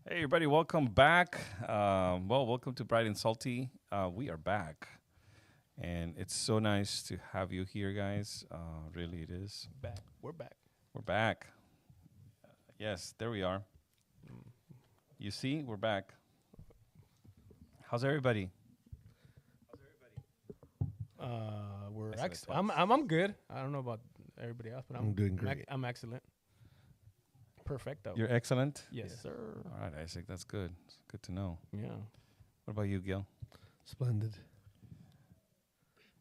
Hey, everybody, welcome back. Welcome to Bright and Salty. We are back, and it's so nice to have you here, guys. Really, it is. Back. We're back. We're back. Yes, there we are. You see, we're back. How's everybody? We're I said it ex- twice. I'm good. I don't know about everybody else, but I'm doing great. I'm excellent. Perfecto. You're excellent. Yes, Yeah. sir. All right, Isaac, that's good. It's good to know. Yeah. What about you, Gil? Splendid.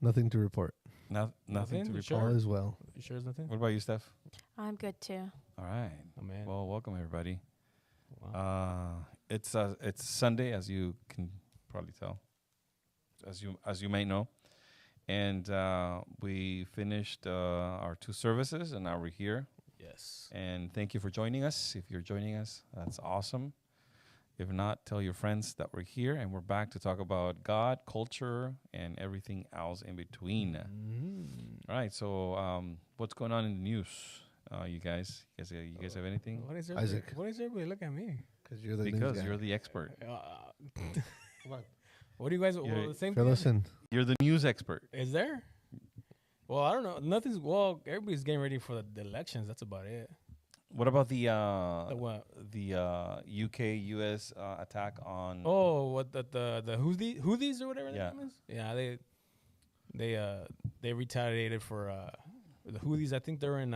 Nothing to report. Nothing Nothing? to You report. sure? All is well. You sure there's nothing? What about you, Steph? I'm good too. All right. Oh man. Well, welcome everybody. Wow. It's Sunday, as you can probably tell, as you may know, and we finished our two services, and now we're here. Yes. And thank you for joining us. If you're joining us, that's awesome. If not, tell your friends that we're here, and we're back to talk about God, culture, and everything else in between. All right. So, what's going on in the news? You guys have anything? What is Isaac. What is everybody look at me? Because you're the Because news guy. you're the expert. What do you guys? You're- Well, the same Fill thing. us in. You're the news expert. Is there? Well, I don't know. Nothing's. Well, everybody's getting ready for the elections. That's about it. What about the What? UK US attack on? Oh, what the Houthis or whatever Yeah. their name is? Yeah, they retaliated for the Houthis. I think they're in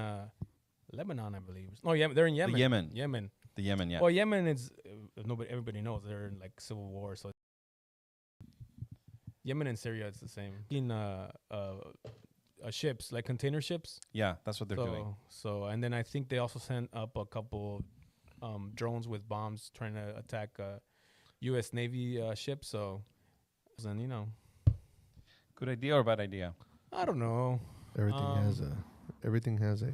Lebanon, I believe. No, yeah, they're in Yemen. Yemen. Yemen. The Yemen, yeah. Well, Yemen is everybody knows they're in like civil war. So Yemen and Syria, it's the same. In ships, like container ships. Yeah, that's what they're doing. So and then I think they also sent up a couple drones with bombs trying to attack U.S. Navy ships. So, and Good idea or bad idea? I don't know. Everything has a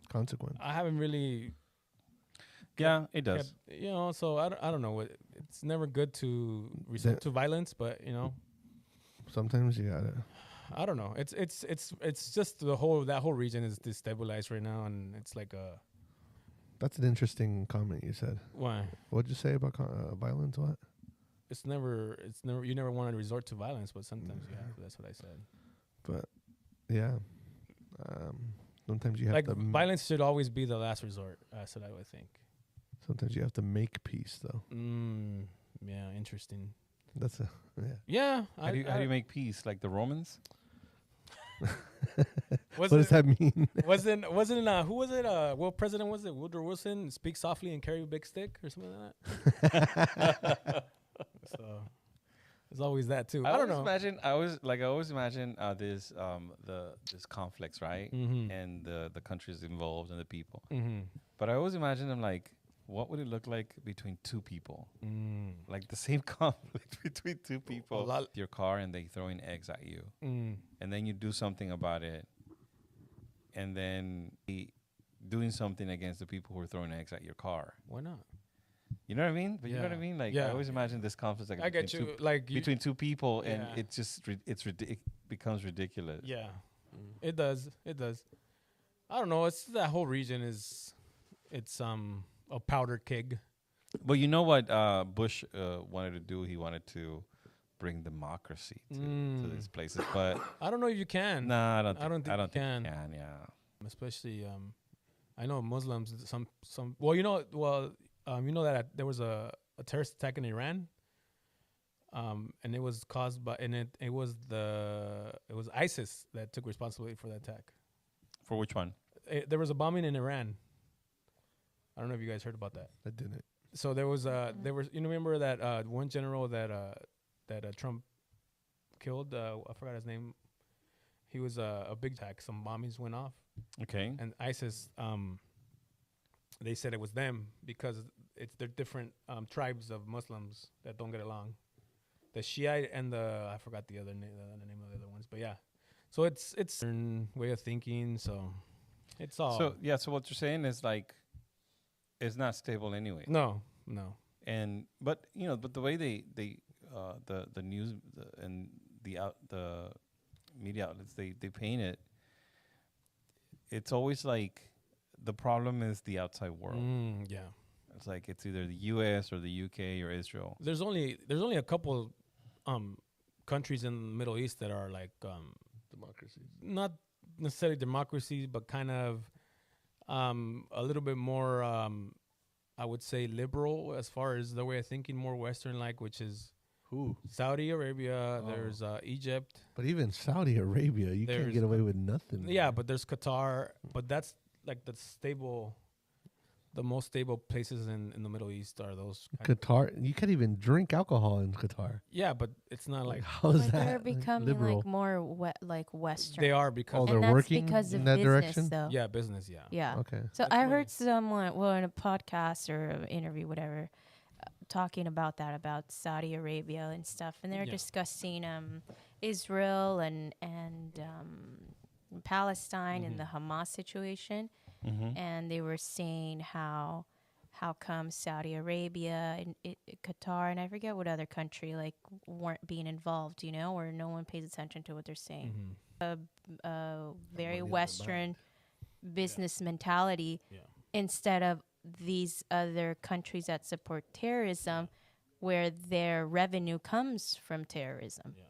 consequence. I haven't really, Yeah, it does. so I don't know. It's never good to resort to violence, but Sometimes you gotta. I don't know. It's just that whole region is destabilized right now, and it's like That's an interesting comment you said. why What'd you say about violence? What? it's never you never want to resort to violence, but sometimes you have. That's what I said. But yeah, sometimes you have Like to. violence should always be the last resort. That's what I would think. Sometimes you have to make peace, though. Yeah, interesting. That's a Yeah. How do you make peace? Like the Romans? What does that mean? Wasn't who was it? What president was it? Woodrow Wilson. Speak softly and carry a big stick or something like that. So there's always that too. I don't know. I always imagine this this conflicts, right? Mm-hmm. And the countries involved and the people. Mm-hmm. But I always imagine them like, what would it look like between two people? Like the same conflict between two people. Your car and they throwing eggs at you, and then you do something about it, and then doing something against the people who are throwing eggs at your car. Why not? You know what I mean? But you know what I Yeah. mean? Like Yeah. I always imagine this conflict like I get between you. two, Like between two people, and Yeah. it just it becomes ridiculous. Yeah, it does. It does. I don't know. It's that whole region is, it's a powder keg. But you know what Bush wanted to do? He wanted to bring democracy to these places. But I don't know if you can. nah, I don't think you can. you can. Yeah. Especially I know Muslims. Some. Well, you know that there was a terrorist attack in Iran. And it was caused by it was ISIS that took responsibility for the attack. For which one? There was a bombing in Iran. I don't know if you guys heard about that. I didn't. So there was remember that one general that Trump killed. I forgot his name. He was a big attack. Some bombings went off, Okay. and ISIS. They said it was them because they're different tribes of Muslims that don't get along. The Shiite and I forgot the other name of the other ones, but yeah. So it's a way of thinking. So it's all So yeah. So what you're saying is like, it's not stable anyway. no. And but the way they the news and the media outlets they paint it, it's always like the problem is the outside world. Yeah. It's like it's either the U.S. or the U.K. or Israel. There's only a couple countries in the Middle East that are like Democracies. not necessarily democracies, but kind of a little bit more, I would say, liberal as far as the way of thinking, more Western like, which is Who? Saudi Arabia. There's Egypt. But even Saudi Arabia, you can't get away with nothing. Yeah, but there's Qatar. But that's like the most stable places in the Middle East are those. Qatar, you can't even drink alcohol in Qatar. Yeah, but it's not like How's that? They're becoming liberal? like more like Western. they are because Oh, and they're that's working because of in that business, direction? though. yeah, business, yeah. Yeah. Okay. So That's I money. heard someone, well, in a podcast or an interview, whatever, talking about that, about Saudi Arabia and stuff, and they're Yeah. discussing Israel and Palestine and the Hamas situation, and they were saying how come Saudi Arabia and Qatar and I forget what other country like weren't being involved, or no one pays attention to what they're saying. Very Western business mentality instead of these other countries that support terrorism where their revenue comes from terrorism. Yeah.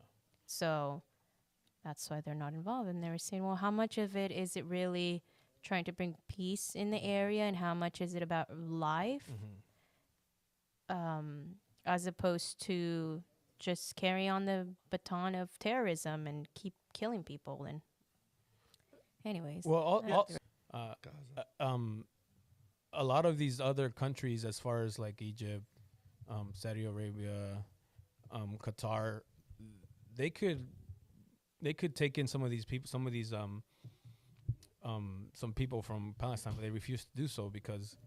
So that's why they're not involved. And they were saying, well, how much of it is it really trying to bring peace in the area and how much is it about life as opposed to just carry on the baton of terrorism and keep killing people. And anyways. Well, a lot of these other countries, as far as like Egypt, Saudi Arabia, Qatar, they could take in some of these people, some people from Palestine, but they refuse to do so because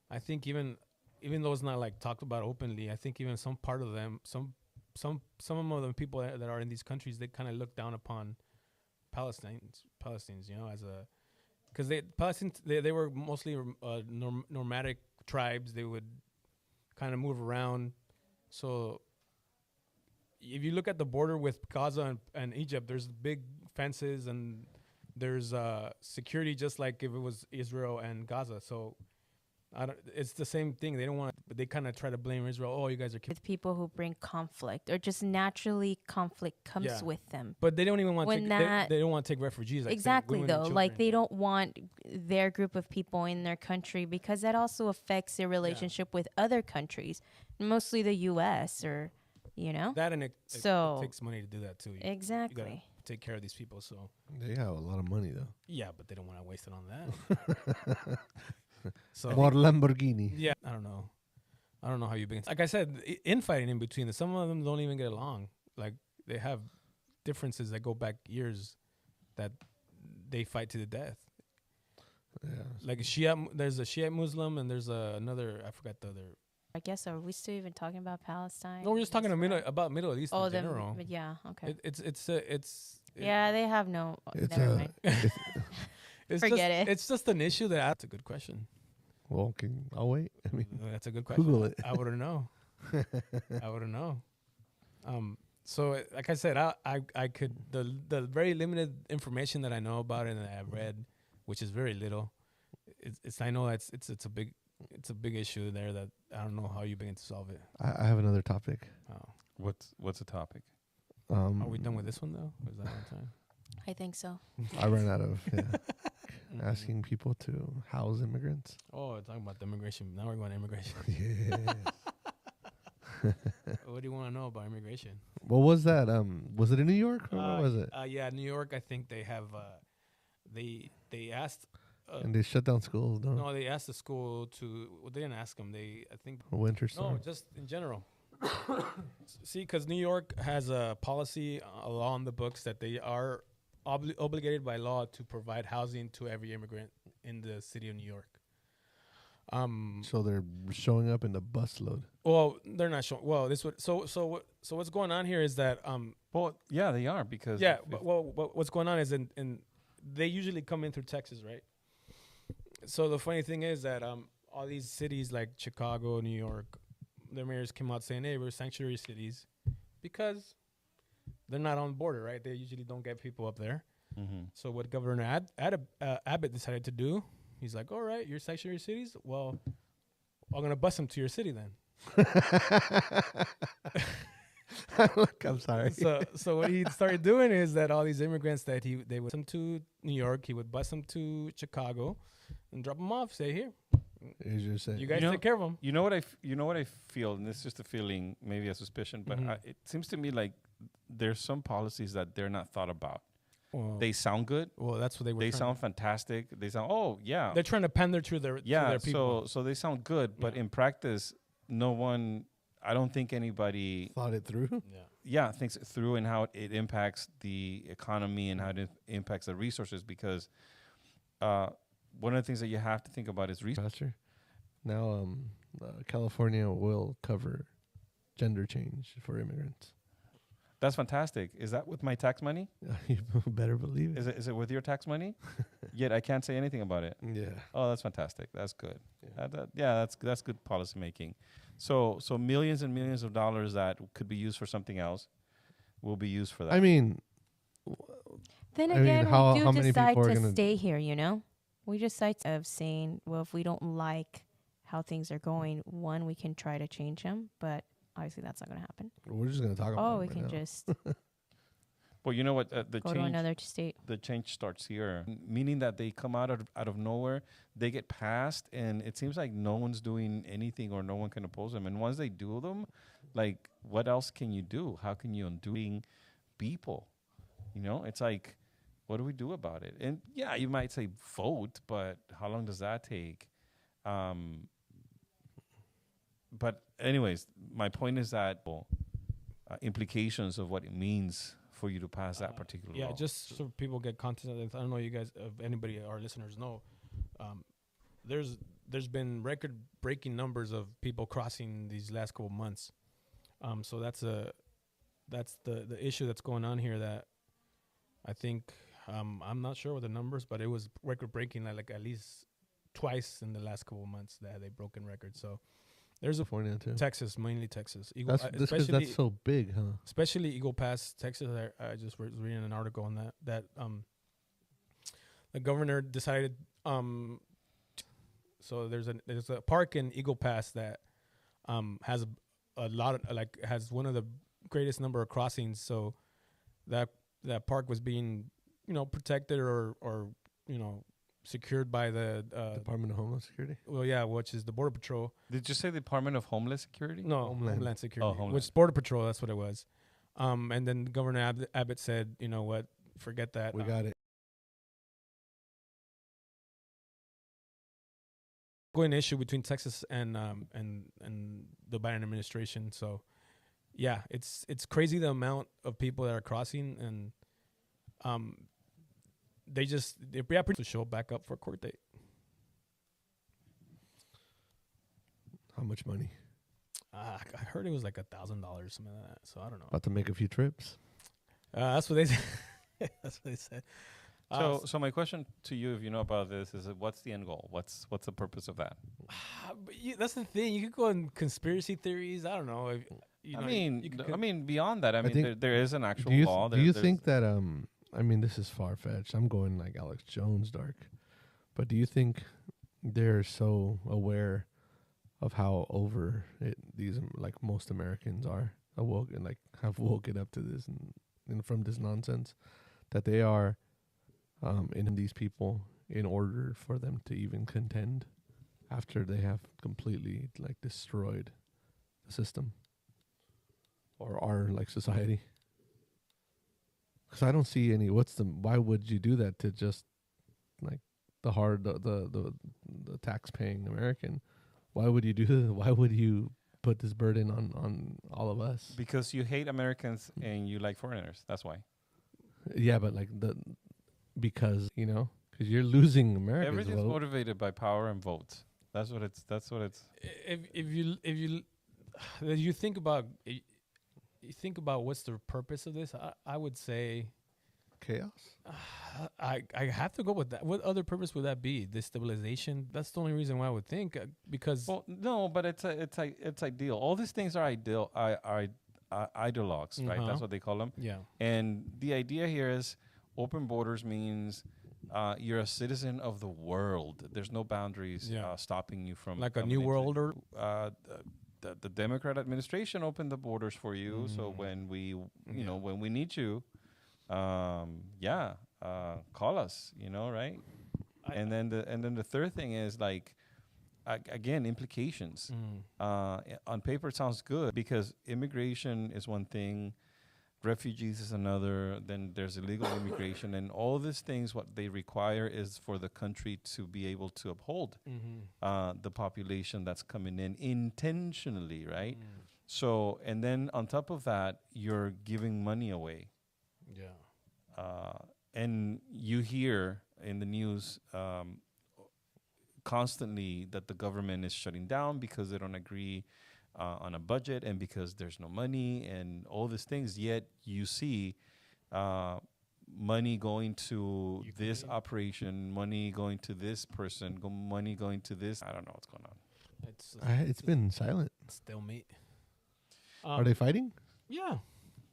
I think even though it's not like talked about openly, I think even some part of them, some of the people that are in these countries, they kind of look down upon Palestinians, as a, because they were mostly nomadic tribes. They would kind of move around. So if you look at the border with Gaza and Egypt, there's big fences and there's security, just like if it was Israel and Gaza. So it's the same thing. They don't want, but they kind of try to blame Israel. Oh, you guys are with people who bring conflict, or just naturally conflict comes with them. But they don't even want to. They don't want to take refugees. Like Exactly, though. Like they don't want their group of people in their country because that also affects their relationship with other countries, mostly the U.S. or that, and it takes money to do that too. Exactly. You gotta take care of these people. So They have a lot of money though. yeah, but they don't want to waste it on that. So More Lamborghini. yeah, I don't know how you begin. Like I said, infighting in between. Some of them don't even get along. Like they have differences that go back years, that they fight to the death. Yeah. Like there's a Shiite Muslim and there's another. I forgot the other. I guess, are we still even talking about Palestine? No, we're just talking about Middle East in general. But yeah, okay. Yeah, they have no. It's Never mind. Forget it. It's just an issue that's a good question. Well, I'll wait. I mean, That's a good question. Google it. I wouldn't know. I wouldn't know. So like I said, I could the very limited information that I know about it and that I've read, which is very little. I know it's a big issue there that I don't know how you begin to solve it. I have another topic. Oh. What's the topic? Are we done with this one though? Or is that on time? I think so. I ran out of asking people to house immigrants. Oh, talking about the immigration. Now we're going to immigration. Yes. What do you want to know about immigration? What was that? Was it in New York or where was it? Yeah, New York. I think they have. They asked. And they shut down schools. No, they asked the school to. Well, they didn't ask them. I think. Winter storm. No, just in general. See, because New York has a policy, a law on the books that they are obligated by law to provide housing to every immigrant in the city of New York. So they're showing up in the busload. Well, they're not showing. Well, so what's going on here is that Well, yeah, they are because what's going on is in they usually come in through Texas, right? So the funny thing is that all these cities like Chicago, New York, their mayors came out saying, "Hey, we're sanctuary cities," because they're not on the border, right? They usually don't get people up there. Mm-hmm. So what Governor Abbott decided to do, he's like, "All right, you're sanctuary cities. Well, I'm gonna bus them to your city then. Look, I'm sorry. So what he started doing is that all these immigrants that they would bus them to New York, he would bus them to Chicago, and drop them off. Say here, you guys take care of them. You know what I feel, and this is just a feeling, maybe a suspicion, but it seems to me like there's some policies that they're not thought about. Well, they sound good. Well, that's what they were. They sound fantastic. They sound They're trying to pander to their people. So they sound good, but in practice, no one. I don't think anybody thought it through. Thinks it through and how it impacts the economy and how it impacts the resources. Because one of the things that you have to think about is resources. Now, California will cover gender change for immigrants. That's fantastic. Is that with my tax money? You better believe it. Is it with your tax money? Yet I can't say anything about it. Yeah. Oh, that's fantastic. That's good. That's good policy making. So millions and millions of dollars that could be used for something else will be used for that. I mean, then again, we do decide to stay here, you know? We decide of saying, well, if we don't like how things are going, one, we can try to change them, but obviously that's not going to happen. We're just going to talk about it. Oh, we can just well, you know what? go to another state. The change starts here, meaning that they come out of nowhere, they get passed, and it seems like no one's doing anything or no one can oppose them. And once they do them, like, what else can you do? How can you undo people? You know, it's like, what do we do about it? And yeah, you might say vote, but how long does that take? But anyways, my point is that implications of what it means for you to pass that particular law. Just so people get context. I don't know you guys, if anybody, our listeners know, there's been record-breaking numbers of people crossing these last couple months. So that's the issue that's going on here. That I think I'm not sure what the numbers, but it was record-breaking like at least twice in the last couple months that they've broken records. So. There's Texas, mainly Texas. That's so big, huh? Especially Eagle Pass, Texas. I just was reading an article on that the governor decided. So there's a park in Eagle Pass that has a lot of has one of the greatest number of crossings. So that park was being protected or secured by the Department of Homeland Security. Well, yeah, which is the Border Patrol. Did you say the Department of Homeland Security? No, Homeland Security. Oh, Homeland. Which Border Patrol, that's what it was. And then Governor Abbott said, you know what, forget that. We got it. Going issue between Texas and the Biden administration. So, yeah, it's crazy the amount of people that are crossing, and they pretty to show back up for a court date. How much money? I heard it was like $1,000, something like that. So I don't know. About to make a few trips. That's what they said. That's what they said. So my question to you, if you know about this, is what's the end goal? What's the purpose of that? That's the thing. You could go in conspiracy theories. I don't know. I mean, beyond that, I mean, there is an actual law. Do you think that I mean, this is far-fetched. I'm going like Alex Jones dark. But do you think they're so aware of how over these, like, most Americans are awoke and, like, have woken up to this and from this nonsense that they are in these people in order for them to even contend after they have completely, like, destroyed the system or our, like, society? Because I don't see any. Why would you do that to just like the tax-paying American? Why would you do that? Why would you put this burden on all of us? Because you hate Americans and you like foreigners. That's why. Yeah, but because you're losing America's Everything's vote. motivated by power and votes. That's what it's. If you think about. You think about what's the purpose of this, I would say chaos. I have to go with that. What other purpose would that be? Destabilization? That's the only reason why I would think. Because no, but it's ideal. All these things are ideal. Are ideologues, right? That's what they call them. Yeah. And the idea here is open borders means you're a citizen of the world. There's no boundaries stopping you from like a new world order. The Democrat administration opened the borders for you. So when we, when we need you, call us. Right? And then the third thing is like, again, implications. On paper, it sounds good because immigration is one thing. Refugees is another. Then there's illegal immigration, and all these things. What they require is for the country to be able to uphold the population that's coming in intentionally, right? So, and then on top of that, you're giving money away. And you hear in the news constantly that the government is shutting down because they don't agree on a budget and because there's no money and all these things. Yet you see money going to this operation, money going to this person, money going to this. I don't know what's going on. It's been silent. Stalemate. Are they fighting? Yeah.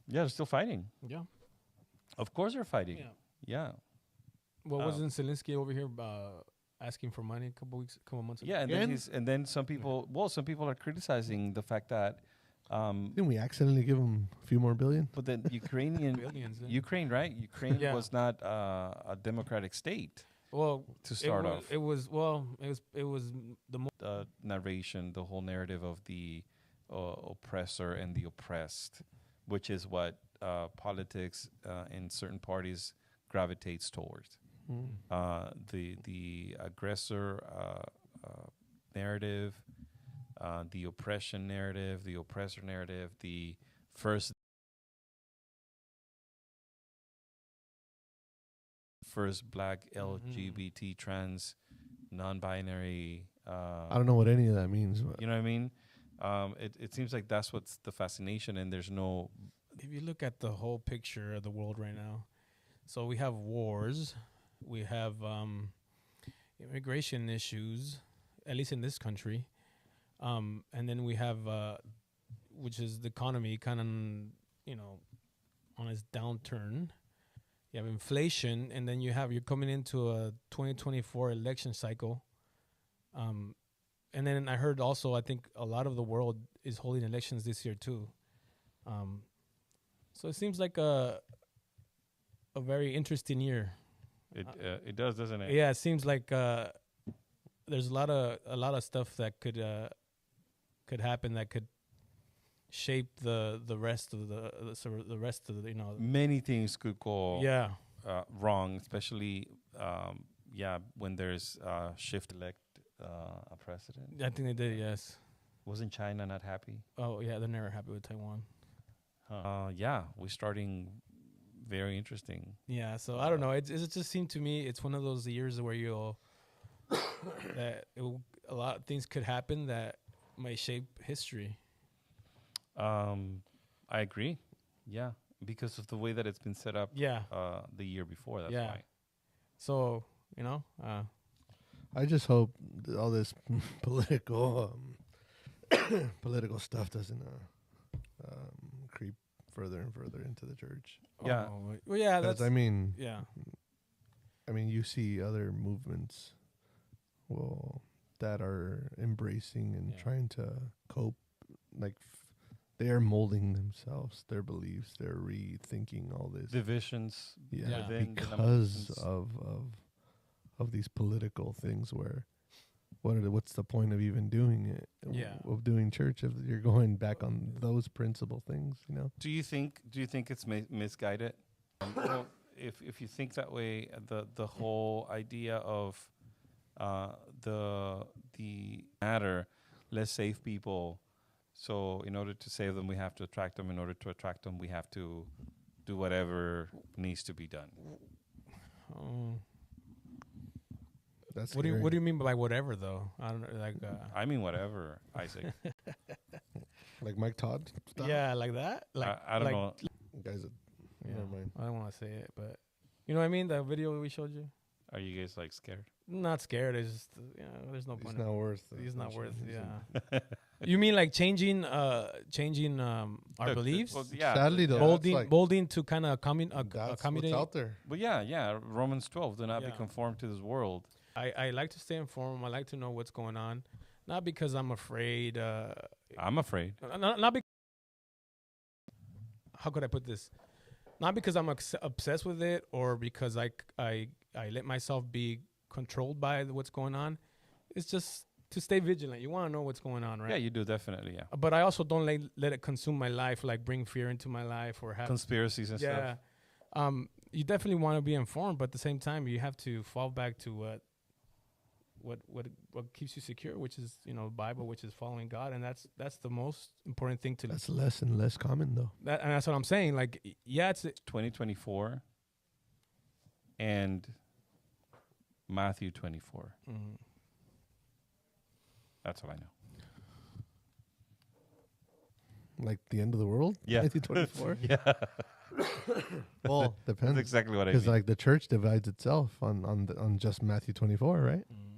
Yeah, they're still fighting. Yeah. Of course they're fighting. Yeah. Well, wasn't Zelensky over here asking for money a couple months ago? Yeah, and then some people are criticizing the fact that didn't we accidentally give them a few more billion? But then Ukraine, right? Ukraine was not a democratic state. Well, to start off, it was the narration, the whole narrative of the oppressor and the oppressed, which is what politics in certain parties gravitates towards. The aggressor narrative, the oppression narrative, the oppressor narrative, the first black LGBT trans non-binary. I don't know what any of that means. You know what I mean? It seems like that's what's the fascination, and there's no. If you look at the whole picture of the world right now, so we have wars. We have immigration issues, at least in this country. And then we have, which is the economy kind of, on its downturn. You have inflation, and then you're coming into a 2024 election cycle. And then I heard also, I think a lot of the world is holding elections this year too. So it seems like a very interesting year. It does, doesn't it? Yeah, it seems like there's a lot of stuff that could happen that could shape the rest of the rest of the many things could go wrong, especially when there's shift elect a president. I think they did. Yes. Wasn't China not happy? Oh yeah, they're never happy with Taiwan. We're starting. Very interesting. Yeah, so I don't know. It just seemed to me it's one of those years where a lot of things could happen that might shape history. I agree. Yeah, because of the way that it's been set up. Yeah. The year before. That's why. So I just hope all this political political stuff doesn't creep further and further into the church. Yeah. Well, yeah. That's. I mean. Yeah. I mean, you see other movements, that are embracing and trying to cope. Like, they are molding themselves, their beliefs. They're rethinking all this divisions. Yeah. Because of these political things, where what's the point of even doing it? Yeah. Of doing church if you're going back on those principal things, Do you think it's misguided? Well, if you think that way, the whole idea of the matter, let's save people. So in order to save them, we have to attract them. In order to attract them, we have to do whatever needs to be done. That's what do you mean by whatever though? I don't know, I mean whatever, Isaac. Like Mike Todd stuff? Yeah, like that. Like I don't know. Guys, never mind. I don't want to say it, but you know what I mean. That video we showed you. Are you guys like scared? Not scared. It's just there's no point. It's not worth. He's not worth. Yeah. You mean like changing our beliefs? Well, yeah. Sadly, though, Bolding to kind of that's accommodate. what's out there. But yeah. Romans 12. Do not be conformed to this world. I like to stay informed. I like to know what's going on, not because I'm afraid. I'm afraid. Not because. How could I put this? Not because I'm obsessed with it, or because I let myself be controlled by what's going on. It's just to stay vigilant. You want to know what's going on, right? Yeah, you do definitely. Yeah. But I also don't let it consume my life, like bring fear into my life or have conspiracies and stuff. Yeah. You definitely want to be informed, but at the same time, you have to fall back to what keeps you secure, which is the Bible, which is following God, and that's the most important thing to. That's less and less common, though. And that's what I'm saying. Like, yeah, it's 2024 and Matthew 24. Mm-hmm. That's all I know. Like the end of the world? Yeah. 1924? Yeah. Well, depends. That's exactly what I mean. Because like the church divides itself on just Matthew 24, right? Mm-hmm.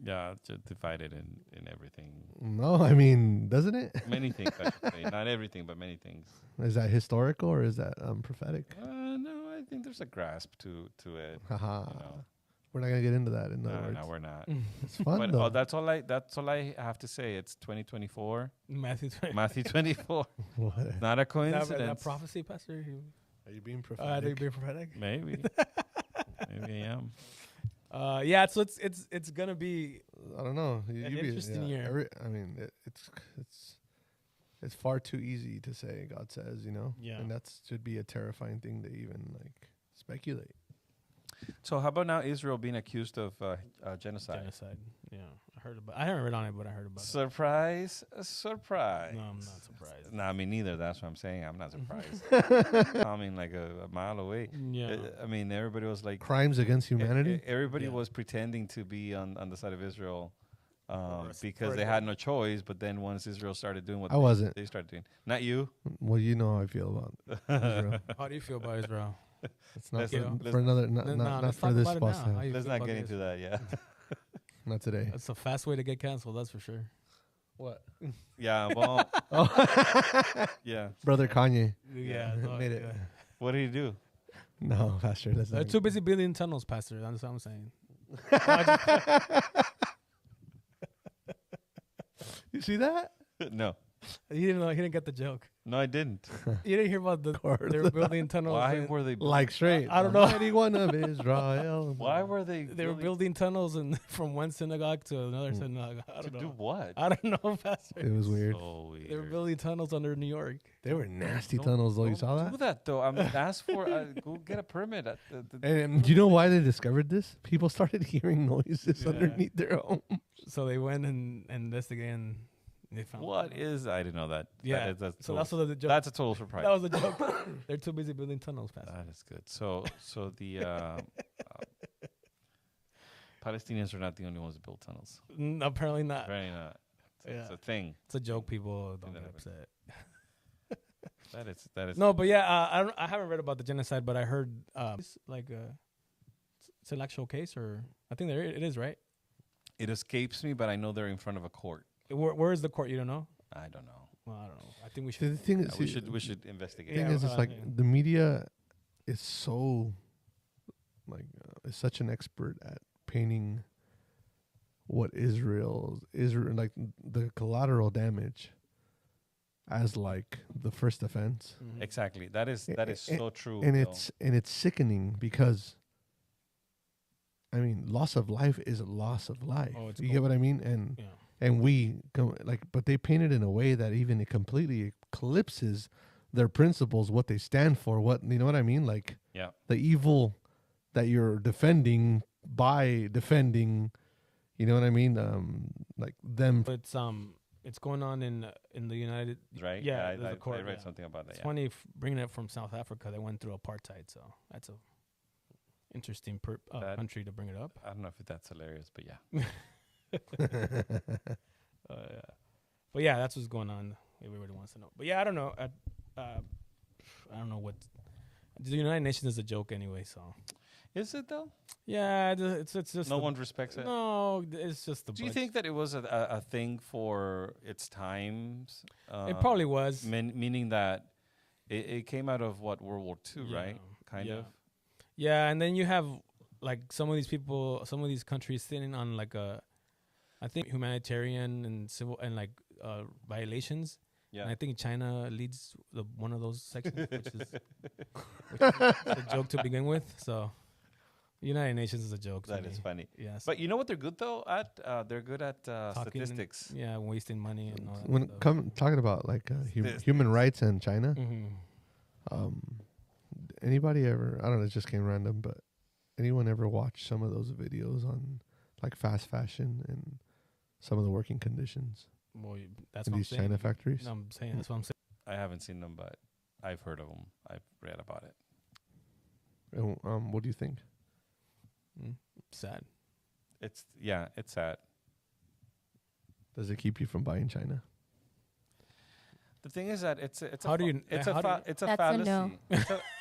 Yeah, it's divided in everything. No, I mean, doesn't it? Many things, I should say. Not everything, but many things. Is that historical or is that prophetic? No, I think there's a grasp to it. Haha. You know. We're not gonna get into that. In other words, No, we're not. it's fun But though. that's all I have to say. It's 2024. Matthew 24. Matthew 24. What? Not a coincidence. That prophecy, Pastor. Are you being Are you prophetic? being prophetic? Maybe. Maybe I am. Yeah. So it's gonna be I don't know. an interesting year. I mean, it's far too easy to say. God says, Yeah. and that should be a terrifying thing to even like speculate. So how about now Israel being accused of genocide? Genocide. Yeah, I haven't read on it, but I heard about Surprise, surprise. it. No, I'm not surprised. Nah, me neither. That's what I'm saying. I'm not surprised. Coming like a mile away. Yeah. I mean, everybody was like... Crimes against humanity. Everybody Yeah. was pretending to be on the side of Israel because Or they had no choice. But then once Israel started doing what I wasn't. they started doing. Not you. Well, you know how I feel about Israel. How do you feel about Israel? It's not Let's- for another, No, not let's for talk this about it now. podcast. How you Let's feel not about get into Israel? that. Yeah. Not today. That's a fast way to get canceled. That's for sure. What? Yeah. Well. Yeah. Brother Kanye. Yeah, made it. What did he do? No, Pastor. Let's They're not. too busy building tunnels, Pastor. That's what I'm saying. You see that? No. He didn't get the joke. No, I didn't. You didn't hear about they were building tunnels. Why in- were they? Like straight. I don't know. Mighty one of Israel. Why were they? They were building tunnels from one synagogue to another synagogue. I to don't do know. what? I don't know, Pastor. It was weird. So weird. They were building tunnels under New York. They were nasty Don't- tunnels, though. You don't saw Do that? that though. I mean, ask for. Go get a permit. At the And do you know why they discovered this? People started hearing noises Yeah. underneath their home. So they went and investigated. And they found what is? I didn't know that. Yeah. That's So total- that's what the joke. that's a total surprise. That was the joke. They're too busy building tunnels, Pastor. That is good. So the Palestinians are not the only ones that build tunnels. Apparently not. Apparently not. It's Yeah. a thing. It's a joke. People don't that get happen. upset. That is. No, but yeah, I haven't read about the genocide, but I heard it's like it's an actual case, or I think it is, right? It escapes me, but I know they're in front of a court. Where is the court? You don't know? I don't know. Well, I don't know. I think we See, should. the thing is, We should investigate. thing Yeah, is, it's like yeah. the media is so like is such an expert at painting what Israel like the collateral damage as like the first offense, Mhm. Exactly. That is so true. and Bill. it's sickening because I mean loss of life is a loss of life. Oh, it's You get what I mean? And Yeah. and we but they paint it in a way that even it completely eclipses their principles, what they stand for, what you know what I mean, like Yeah. the evil that you're defending by defending, you know what I mean, like them. But it's going on in the United. Right. Yeah, I there's a court, read yeah. something about that. It's Yeah. funny bringing it from South Africa. They went through apartheid, so that's a interesting That- country to bring it up. I don't know if that's hilarious, but yeah. Yeah. But yeah, that's what's going on. If everybody wants to know. But yeah, I don't know. I don't know what. The United Nations is a joke anyway. So Is it though? Yeah, it's just No one respects it. No, it's just the. Do you think that it was a thing for its times? It probably was. Meaning that it came out of what, World War II, right? Kind of. Yeah, and then you have like some of these people, some of these countries sitting on like I think humanitarian and civil and like violations. Yeah, and I think China leads one of those sections, which is a joke to begin with. So, United Nations is a joke. That is funny. Yes, but you know what they're good though at? They're good at statistics. Yeah, wasting money and all that. When talking about like human rights in China, anybody ever? I don't know. It just came random, but anyone ever watch some of those videos on like fast fashion and some of the working conditions? Well, that's in what these I'm saying. China factories. No, I'm saying that's what I'm saying. I haven't seen them, but I've heard of them. I've read about it. And, what do you think? Sad. It's sad. Does it keep you from buying China? The thing is that it's a That's fallacy. a no.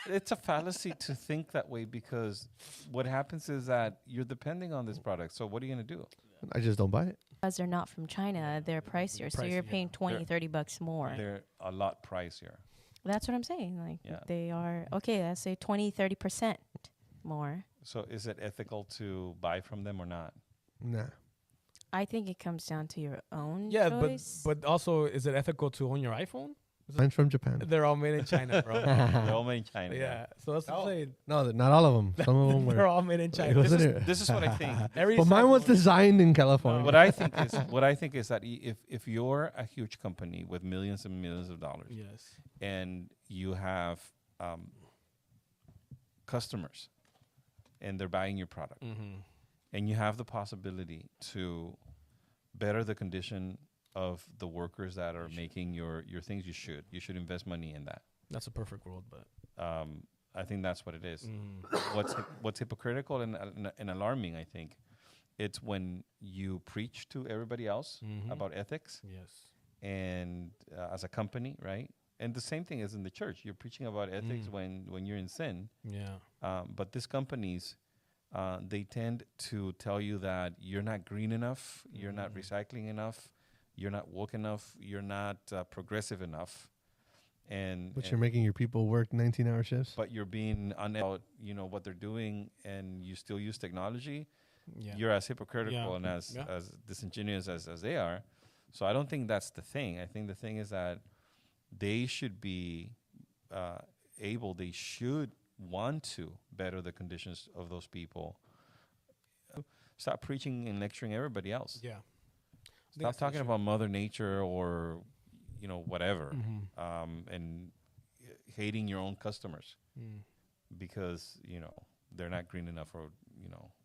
It's a fallacy to think that way, because what happens is that you're depending on this product. So what are you going to do? I just don't buy it. Because they're not from China, they're pricier. So you're paying $20-$30 more. They're a lot pricier. That's what I'm saying. Like they are, okay, let's say 20-30% more. So is it ethical to buy from them or not? Nah. I think it comes down to your own Yeah, choice. but also, is it ethical to own your iPhone? Mine's from Japan. They're all made in China, bro. They're all made in China. Yeah, so that's what I'm saying. No, not all of them. Some of them They're were. all made in China. This is what I think. But mine was designed in California. What I think is that if you're a huge company with millions and millions of dollars, yes, and you have customers, and they're buying your product, and you have the possibility to better the condition of the workers that are making your things, you should invest money in that. That's a perfect world, but I think that's what it is. What's hypocritical and alarming, I think, it's when you preach to everybody else about ethics. Yes. And as a company, right? And the same thing is in the church. You're preaching about ethics when you're in sin. Yeah. But these companies, they tend to tell you that you're not green enough, you're not recycling enough, you're not woke enough, you're not progressive enough. But you're making your people work 19-hour shifts. But you're being about what they're doing, and you still use technology. Yeah. You're as hypocritical and as disingenuous as they are. So I don't think that's the thing. I think the thing is that they should be they should want to better the conditions of those people. Stop preaching and lecturing everybody else. Yeah. Stop talking about Mother Nature or, whatever, and hating your own customers because, they're not green enough or,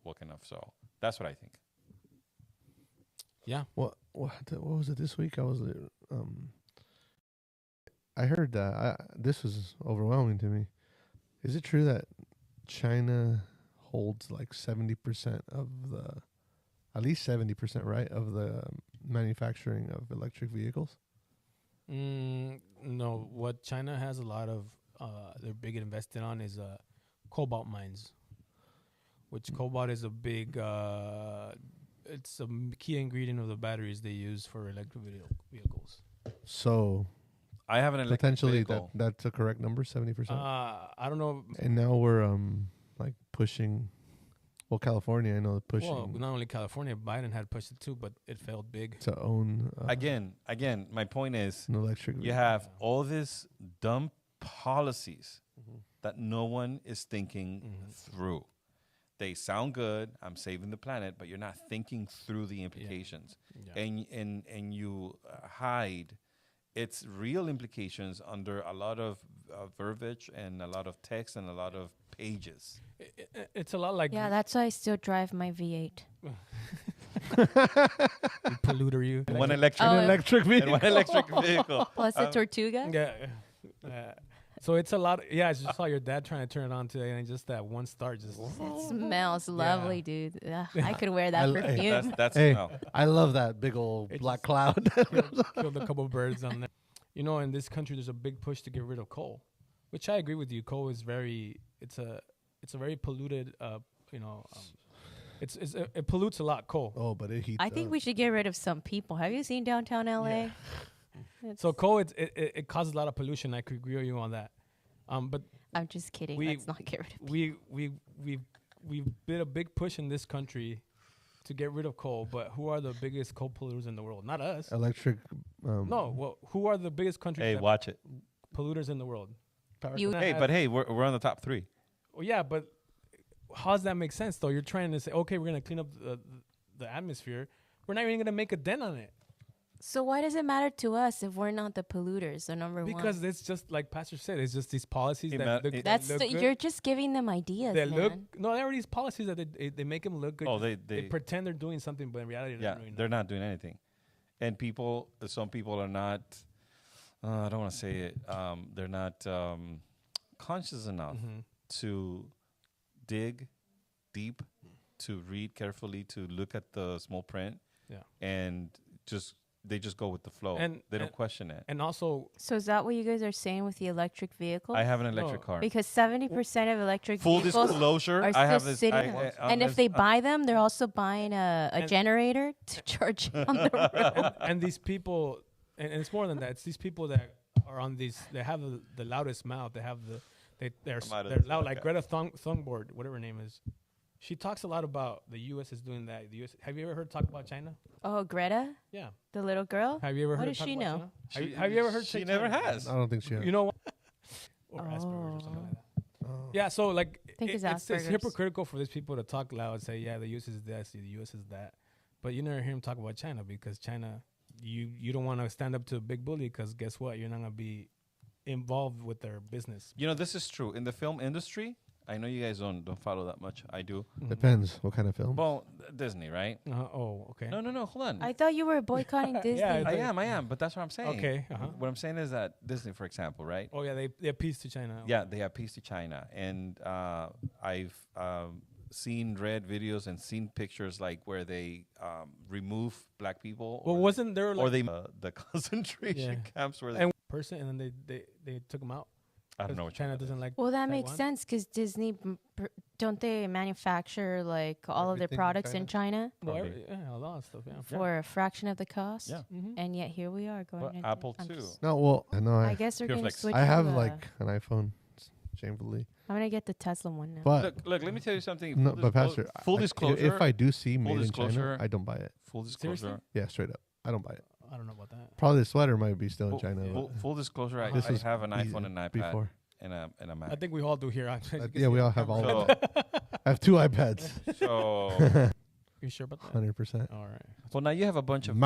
woke enough. So that's what I think. Yeah. What was it this week? I heard that. This was overwhelming to me. Is it true that China holds like 70% of at least 70%, right, of the manufacturing of electric vehicles? No. What China has a lot of, they're big invested on is cobalt mines, which cobalt is a big, it's a key ingredient of the batteries they use for electric vehicles. So I have an electric potentially vehicle. That's a correct number, 70%. I don't know. And now we're like pushing. Well, California, I know, pushing. Well, not only California, Biden had pushed it too, but it failed big. To own Again, my point is, an electric. you have all these dumb policies that no one is thinking through. They sound good. I'm saving the planet, but you're not thinking through the implications, and you hide its real implications under a lot of verbiage and a lot of text and a lot of pages. It's a lot like that's why I still drive my V8. Polluter, you. One electric vehicle. And one electric vehicle. Plus a Tortuga. Yeah. So it's a lot. I just saw your dad trying to turn it on today, and just that one start just. It smells lovely, dude. I could wear that perfume. That's hey, smell. I love that big old black cloud. Killed a couple birds on there. In this country, there's a big push to get rid of coal, which I agree with you. Coal is it's it's a very polluted. You know, it pollutes a lot. Coal. Oh, but it heats. I think we should get rid of some people. Have you seen downtown LA? Yeah. So coal, it causes a lot of pollution. I could agree with you on that. But I'm just kidding. Let's not get rid of people. We've been a big push in this country to get rid of coal. But who are the biggest coal polluters in the world? Not us. Electric. No. Well, who are the biggest countries? Hey, watch it. Polluters in the world. Hey, we're on the top 3. Well, yeah, but how does that make sense though? You're trying to say, okay, we're gonna clean up the atmosphere. We're not even gonna make a dent on it. So why does it matter to us if we're not the polluters, the number one? Because it's just like Pastor said, it's just these policies you're just giving them ideas. There are these policies that they make them look good. Oh, they pretend they're doing something, but in reality, they're not doing anything. And some people are not. I don't want to say it. They're not conscious enough to dig deep, to read carefully, to look at the small print, and they just go with the flow. And they don't question it. And also, so is that what you guys are saying with the electric vehicle? I have an electric car. Because 70% of electric full vehicles disclosure, are I have still this. sitting. And if they buy them, they're also buying a generator to charge on the road. And these people, and it's more than that. It's these people that are on these. They have the loudest mouth. They have they're loud, like Greta Thunberg, whatever her name is. She talks a lot about the U.S. is doing that. The U.S. Have you ever heard talk about China? Oh, Greta? Yeah. The little girl? Have you ever heard what does she know? Have you ever heard she never China? has. I don't think she has. You know what? Or Asperger's or something like that. Oh. Yeah, so like it's hypocritical for these people to talk loud and say, yeah, the U.S. is this, the U.S. is that. But you never hear them talk about China because China, you don't want to stand up to a big bully because guess what? You're not going to be involved with their business. You know, this is true. In the film industry, I know you guys don't follow that much. I do. Depends what kind of film. Well, Disney, right? Oh, okay. No, hold on. I thought you were boycotting Disney. Yeah, I am, but that's what I'm saying. Okay. What I'm saying is that Disney, for example, right? Oh, yeah, they have peace to China. Yeah, they have peace to China. And I've seen read videos and seen pictures like where they remove black people. Well, wasn't there like... Or they the concentration camps where they... And then they took them out. I don't know what China doesn't like. Well, that makes sense because Disney, don't they manufacture like all of their products in China? Well, a lot of stuff, for a fraction of the cost. Yeah. And yet here we are going into Apple too. No, well, I know. I guess we're going to switch. I have like an iPhone, shamefully. I'm going to get the Tesla one now. But look, let me tell you something. No, but Pastor, full disclosure. If I do see made in China, I don't buy it. Full disclosure. Seriously? Yeah, straight up. I don't buy it. I don't know about that. Probably the sweater might be still in China. Full disclosure, I have an iPhone and an iPad. Before. And a Mac. I think we all do here. Yeah, we all have all of them. I have 2 iPads. So you sure about that? 100%. All right. Well, now you have a bunch of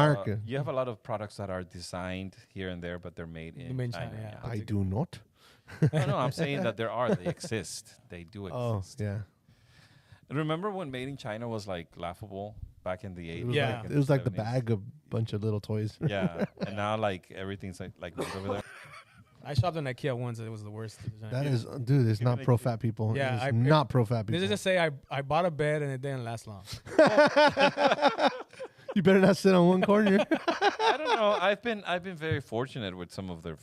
you have a lot of products that are designed here and there, but they're made in China. I do not. No, I'm saying that they exist. They do exist. Oh, yeah. Remember when made in China was like laughable back in the 80s? Yeah. It was like the bag of bunch of little toys. Yeah. And now like everything's like made over there. I shopped in IKEA once. It was the worst. That is, dude, it's not pro fat people. Yeah. It's not pro fat people. Did you just say I bought a bed and it didn't last long? You better not sit on one corner. I don't know. I've been very fortunate with some of their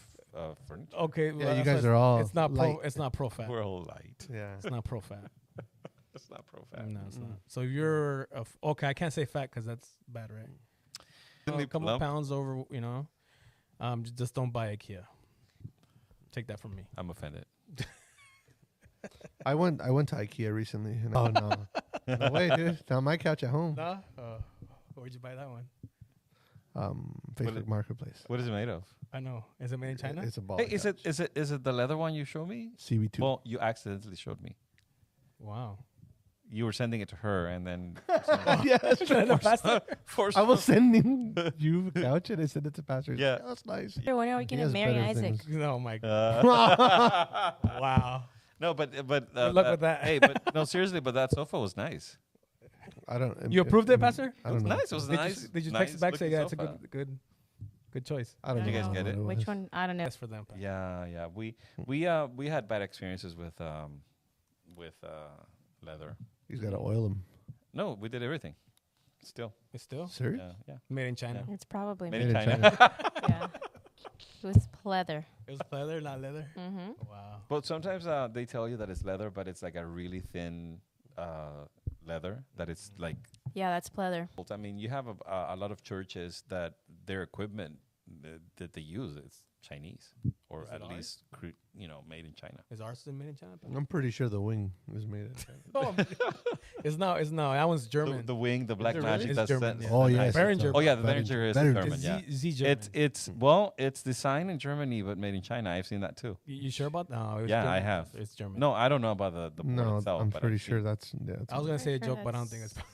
furniture. Okay. Well, you guys are all. It's not light. It's not pro fat. We're all light. Yeah. It's not pro fat. It's not pro fat. No, it's not. So you're okay. I can't say fat because that's bad, right? A couple pounds over, just don't buy IKEA. Take that from me. I'm offended. I went to IKEA recently. And no way, dude. It's on my couch at home. No? Where'd you buy that one? Facebook Marketplace. What is it made of? I know. Is it made in China? It's a ball. Hey, is it the leather one you showed me? CB2. Well, you accidentally showed me. Wow. You were sending it to her, and then yeah, that's true. I was sending you the couch, and I sent it to Pastor. Yeah, that's nice. When are we gonna marry Isaac? Oh my God! Wow. No, but good luck with that. Hey, but no, seriously, but that sofa was nice. I don't. You approved it, Pastor? I don't know. Nice. It was nice. Did you text back say, "Yeah, it's a good choice"? I don't know. You guys get it? Which one? I don't know. That's for them. Pastor. Yeah. We had bad experiences with leather. He's got to oil him. No, we did everything. Still. It's still? Serious? Yeah. Made in China. It's probably made in China. Yeah. It was pleather. It was leather, not leather. Mm-hmm. Wow. But sometimes they tell you that it's leather, but it's like a really thin leather that it's like. Yeah, that's pleather. I mean, you have a lot of churches that their equipment that they use is Chinese, or Is it at ours? least made in China. Is ours still made in China? I'm pretty sure the wing is made in China. It's not. That one's German. The wing, the black it really? magic. It's that's German, that's yeah. Oh, nice. yes. Behringer. Oh yeah, the Behringer. Behringer is Behringer. German. Yeah. Z German. It's designed in Germany but made in China. I've seen that too. You sure about that? No, it was Yeah, German. I have. It's German. No, I don't know about the board No, itself. I'm but pretty I've sure seen- that's. Yeah, I was gonna say a Sure joke, but I don't think that's-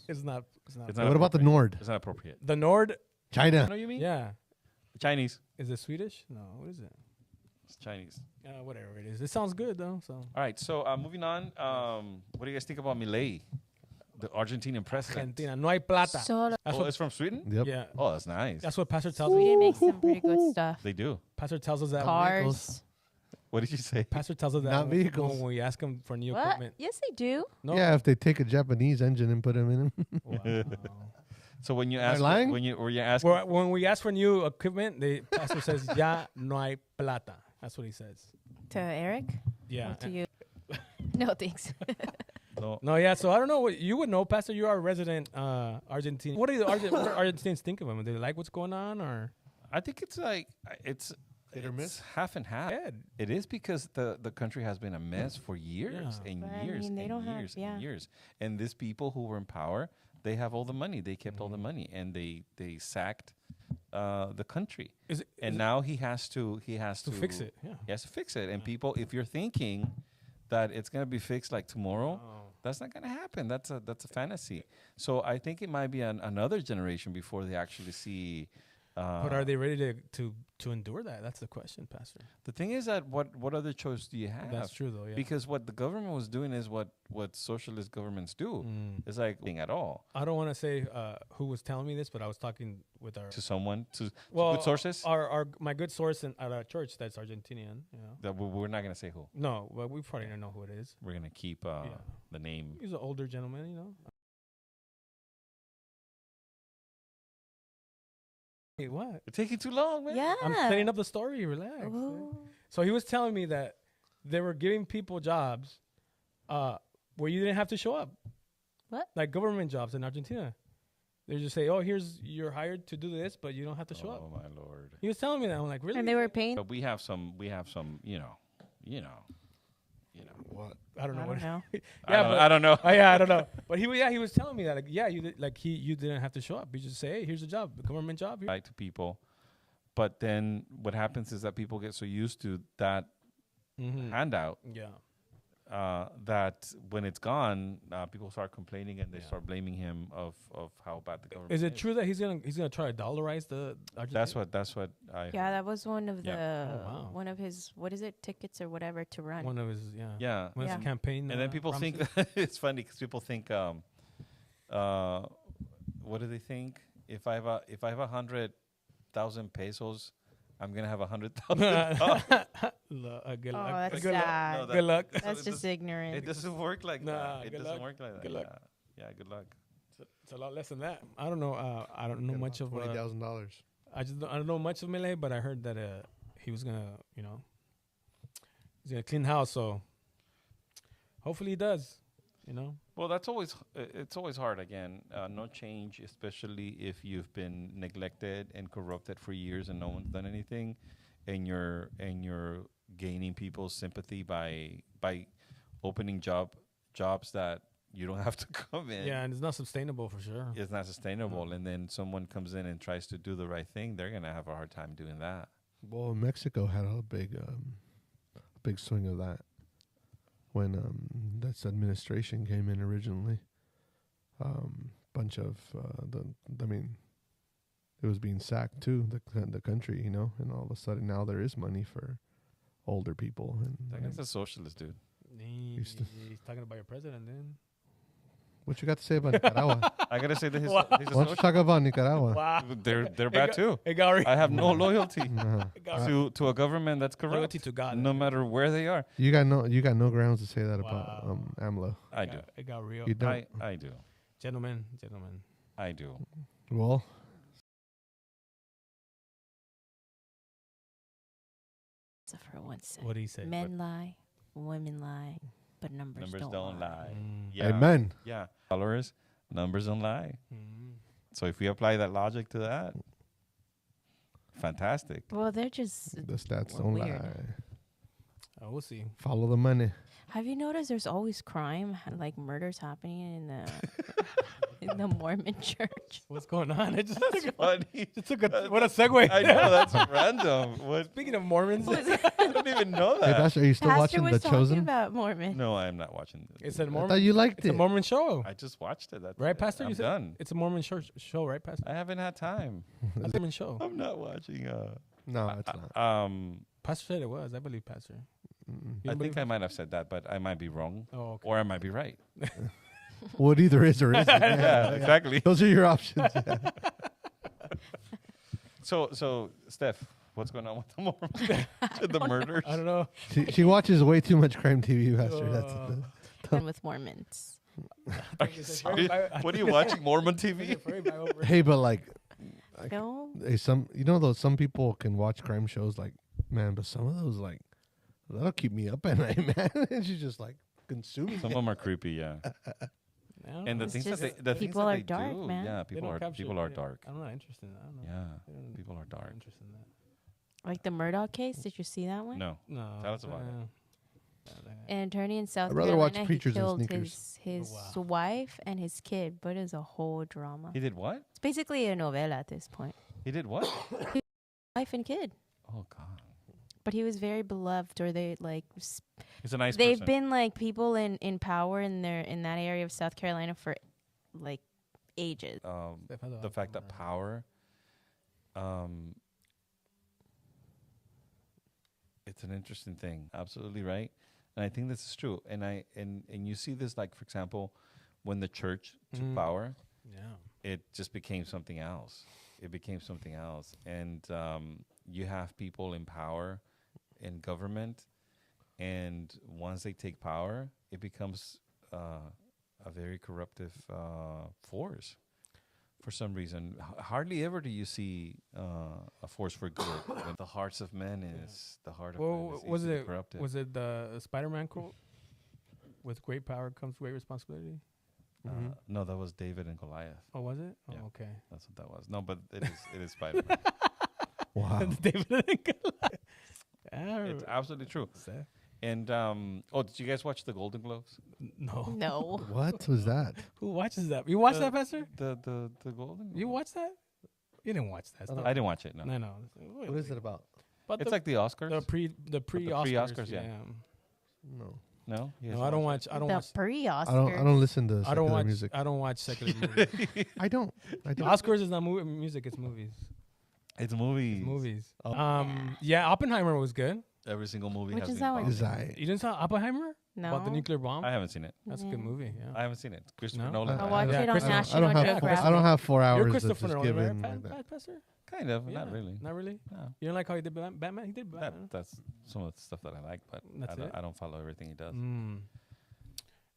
it's not. It's not. It's not what about the appropriate. Nord? It's not appropriate. The Nord? I China. know you mean? Yeah. Chinese. Is it Swedish? No. What is it? It's Chinese. Whatever it is. It sounds good though. So. All right. So moving on. What do you guys think about Milei, the Argentinian president? Argentina. No hay plata. Solo. That's Oh, what. it's from Sweden. Yep. Yeah. Oh, that's nice. That's what Pastor tells Sweden me. makes some pretty good stuff. They do. Pastor tells us that. Cars. What did you say? Pastor tells us that Not when- vehicles. when we ask him for new What? equipment. Yes, they do. No. Yeah, if they take a Japanese engine and put them in them. Wow. So when you I ask, lying? when you ask, When we ask for new equipment, the pastor says, "Ya no hay plata." That's what he says. To Eric? Yeah. Or to you? No, thanks. no, No, yeah. So I don't know what you would know, Pastor. You are a resident Argentine. What do what do Argentinians think of him? Do they like what's going on, or I think it's like it's Hit or miss? half and half. yeah, It is because the country has been a mess for years Yeah. and But I years mean, they and don't have- years yeah. and years. And these people who were in power, they have all the money. They kept all the money, and they sacked the country. is it, And is now he has to to fix it? Yeah. He has to fix it. And people, if you're thinking that it's gonna be fixed like tomorrow, Oh. that's not gonna happen. That's a fantasy. So I think it might be another generation before they actually see. But are they ready to endure that? That's the question, Pastor. The thing is that what other choice do you have? That's true, though. Yeah. Because what the government was doing is what socialist governments do. Mm. It's like thing at all I don't want to say who was telling me this, but I was talking with our to someone to well, good sources. Our my good source at our church that's Argentinian. You know. That we're not gonna say who. No, well, we probably don't know who it is. We're gonna keep the name. He's an older gentleman, you know. Hey, what? It's taking too long, man. Yeah. I'm setting up the story. Relax. Ooh. So he was telling me that they were giving people jobs where you didn't have to show up. What? Like government jobs in Argentina. They just say, "Oh, you're hired to do this, but you don't have to show up." Oh my lord. He was telling me that. I'm like, really? And they were paying. But we have some, you know. What? I don't know. I what don't know. I don't know. Oh yeah, I don't know. But he was telling me that you didn't have to show up. You just say, "Hey, here's a job, a government job." Here. Right to people, but then what happens is that people get so used to that Mm-hmm. handout Yeah. that when it's gone, people start complaining and they start blaming him of how bad the government Is it true that he's gonna try to dollarize the Argentina? That's what I Yeah, that was one of the Yeah. Oh, wow. one of his tickets or whatever to run. One of his yeah. one of Yeah. his campaign. And then people think promises? that it's funny because people think what do they think? If I have 100,000 pesos, I'm gonna have 100,000. Good Oh, luck. that's Good luck. sad. No, Good luck. That's it just ignorant. It doesn't work like Nah, that. It good doesn't luck. work like that. Good yeah. luck. Yeah, good luck. It's a lot less than that. I don't know. I don't know much of. $20,000. I don't know much of Milei, but I heard that he was gonna, he's gonna clean house. So hopefully he does. Well, it's always hard again. No change, especially if you've been neglected and corrupted for years and no one's done anything, and you're gaining people's sympathy by opening jobs that you don't have to come in. Yeah, and it's not sustainable for sure. It's not sustainable, and then someone comes in and tries to do the right thing. They're gonna have a hard time doing that. Well, Mexico had a big swing of that when this administration came in originally. Bunch of it was being sacked too, the country, and all of a sudden now there is money for older people. That guy's a socialist, dude. He's talking about your president, then. What you got to say about Nicaragua? I gotta say that he's a Why don't you socialist. talk about Nicaragua? Wow. They're bad too. Hey, Gary. I have no loyalty Uh-huh. to a government that's corrupt. Loyalty to God. No matter where they are. You got no grounds to say that about Wow. AMLO. I do. It got real. You don't. I do. Gentlemen. I do. Well, for one second. What do you say? Men lie, women lie, but numbers don't lie. Yeah. Amen. Yeah. Followers, numbers don't lie. Mm. So if we apply that logic to that, fantastic. Well, they're just The stats don't weird. lie. Oh, we'll see. Follow the money. Have you noticed there's always crime, like murders happening in the in the Mormon church? What's going on? It just Funny. took a what a segue. I know, that's random. What? Speaking of Mormons, I don't even know Hey, that. Pastor, are you still Pastor watching was The talking Chosen? about Mormon. No, I'm not watching. it's a I Mormon. thought you liked It's a it. Mormon show, I just watched it. That's right, it. Pastor? I'm You said done. it's a Mormon show, right, Pastor? I haven't had time. It's a Mormon show. I'm not watching. No, it's not. Pastor said it was. I believe Pastor. Mm-mm. You I don't think believe I might have said that, but I might be wrong, Oh, okay. or I might be right. Well, it either is or isn't. Yeah, exactly. Those are your options. Yeah. So, Steph, what's going on with the Mormons? The murders? I don't know. She watches way too much crime TV, Pastor. That's Uh, And with Mormons. Are you serious? What are you watching? Mormon TV? hey, but like No, some those some people can watch crime shows like, man, but some of those like that'll keep me up at night, man. And she's just like consuming Some it. of them are creepy, yeah. And the It's things that just the things people that are they dark, do, man. yeah, They people don't are capture people it. are Yeah. dark. I'm not interested in that. I don't know. Yeah, They don't- people are not dark. interested in that. like the Murdoch case. Did you see that one? No, No. Tell us about it. An attorney in South I'd rather watch Carolina, preachers he than killed sneakers. his Oh, wow. wife and his kid, but it's a whole drama. he did what? It's basically a novella at this point. He did what? Wife and kid. Oh God, But he was very beloved, or they he's a nice they've person. been like people in power in that area of South Carolina for like ages. The fact that power, it's an interesting thing. Absolutely right, and I think this is true. And and you see this, like, for example, when the church took power, Yeah. it just became something else. It became something else, and you have people in power in government, and once they take power, it becomes a very corruptive force. For some reason, hardly ever do you see a force for good. When the hearts of men is the heart of men Well, is was easily it corrupted. was it the Spider-Man quote? With great power comes great responsibility. No, that was David and Goliath. Oh, was it? Yeah. Oh, okay. That's what that was. No, but it is Spider-Man. Wow. David and Goliath. Yeah, It's absolutely true. sad. And did you guys watch the Golden Globes? No. No. What was that? Who watches that? You watch that, Pastor? The Golden. You watch that? You didn't watch that. I didn't watch it. No, No. What is it about? But it's like the Oscars. the pre-Oscars. pre-Oscars, yeah. No. No, You guys No, I don't watch watch. I don't the watch. pre-Oscars. I don't listen to I don't secular watch music. I don't watch secular movies. I don't. Oscars is not music. It's movies. it? It's movies. It's movies. Oh. Yeah, Oppenheimer was good. Every single movie Which has is been that one? bombed. Is I? You didn't saw Oppenheimer No. about the nuclear bomb? I haven't seen it. That's a good movie. Yeah. I haven't seen it. Christopher No? Nolan. I I- watched yeah, it on Christopher- National I don't have. Geographic. I don't have 4 hours You're to Christopher just Nolan, give right, in like that. Pastor? Kind of, Yeah. not really. Not really. No. You don't like how he did Batman? He did Batman. That's some of the stuff that I like, but That's it? I don't follow everything he does.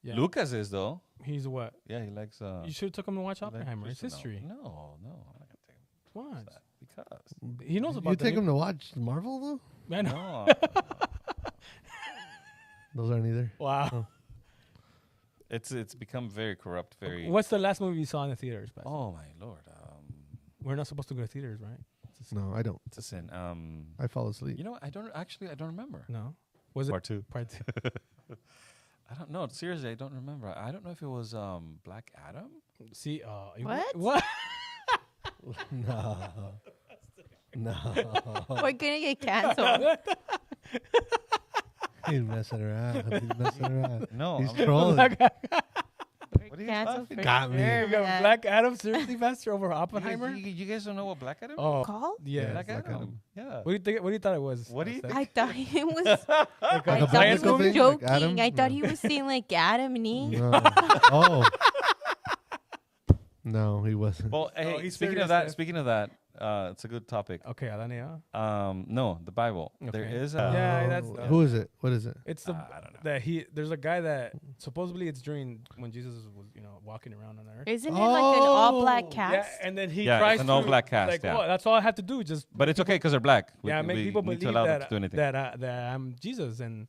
Yeah. Lucas is though. He's what? Yeah, he likes. You should have took him to watch he likes Oppenheimer. It's Christopher history. Nolan. No, I'm not gonna take him to What? watch that because He knows about You the take him to watch Marvel though? I know. no, Those aren't either. Wow. it's become very corrupt. Very. What's the last movie you saw in the theaters, Pastor? Oh my lord. We're not supposed to go to theaters, right? No, I don't. It's a sin. I fall asleep. You know, I don't remember. No. Was it Part two. part two? I don't know. Seriously, I don't remember. I don't know if it was Black Adam. See, What? What? No. No. We're gonna get canceled. He's messing around. He's messing around. No, He's I'm- trolling. What are you Canceled laughing for at? Got me. sure, You got man. Black Adam seriously, Pastor, over Oppenheimer? You guys don't know what Black Adam? Oh, Call? yeah. Black Black Adam. Adam. Yeah. What do you think? What do you thought it was? What do you I thought he was. Like I Like a thought he bicycle was thing? joking. Like Adam? I thought No. he was saying like Adam and Eve. No. Oh. No, he wasn't. Well, hey, he's speaking of that, it's a good topic. Okay, Adania. No, the Bible. Okay. There is Yeah, that's who is it? What is it? It's the I don't know. that there's a guy that supposedly it's during when Jesus was walking around on earth. Isn't it like an all black Oh. Yeah, cast? and then he Yeah, tries it's an to all-black cast, Like, yeah. oh, that's all I have to do. Just But it's okay because they're black. make people need believe to allow them to do anything. that I'm Jesus and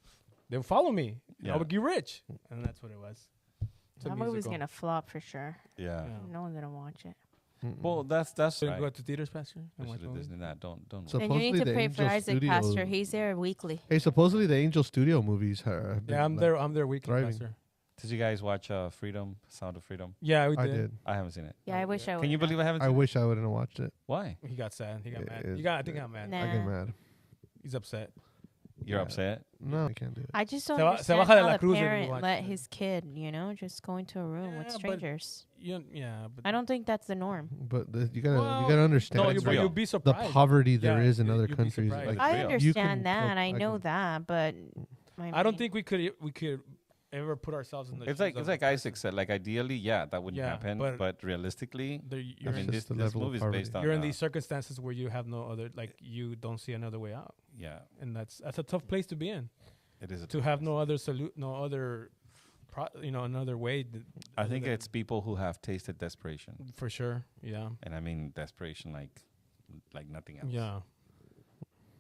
they'll follow me. Yeah. I will get rich, and that's what it was. It's a That movie's musical. gonna flop for sure. Yeah. Yeah. No one's gonna watch it. Well, that's Shouldn't right. go to theaters, Pastor. And watch Especially movies? Disney. That don't. So- Then you need to Supposedly the pray for Angel Isaac, Studios- Pastor. He's there weekly. Hey, supposedly the Angel Studio movies have been, Yeah, I'm like, there. I'm there weekly, thriving. Pastor. Did you guys watch Freedom? Sound of Freedom? Yeah, we I did. did. I haven't seen it. Yeah, I wish I would. Can you believe I haven't? I seen wish I wouldn't have watched it. it? Why? He got sad. He got mad. It- I think he got mad. Nah. I get mad. He's upset. You're Yeah. upset. No, I can't do it. I just don't Se baja understand de how la the cruz if you parent watch let it. his kid, just go into a room Yeah, with but- strangers. Yeah, but I don't think that's the norm. But you Well, gotta understand no, it's but real. you'll be the surprised. poverty there Yeah, is in other you'd be countries. surprised. Like, I real. you understand can that. look- I know can- that, but I don't think we could ever put ourselves in the. It's shoes like of it's a like person. Isaac said. Like ideally, yeah, that wouldn't Yeah, happen. but- But realistically, You're, I That's mean, just this the level of movie is poverty. based on. you're in these circumstances where you have no other, like you don't see another way out, Yeah, and that's a tough place to be in. it is. To have no other another way. I think it's people who have tasted desperation, for sure. Yeah, and I mean desperation like nothing else. yeah.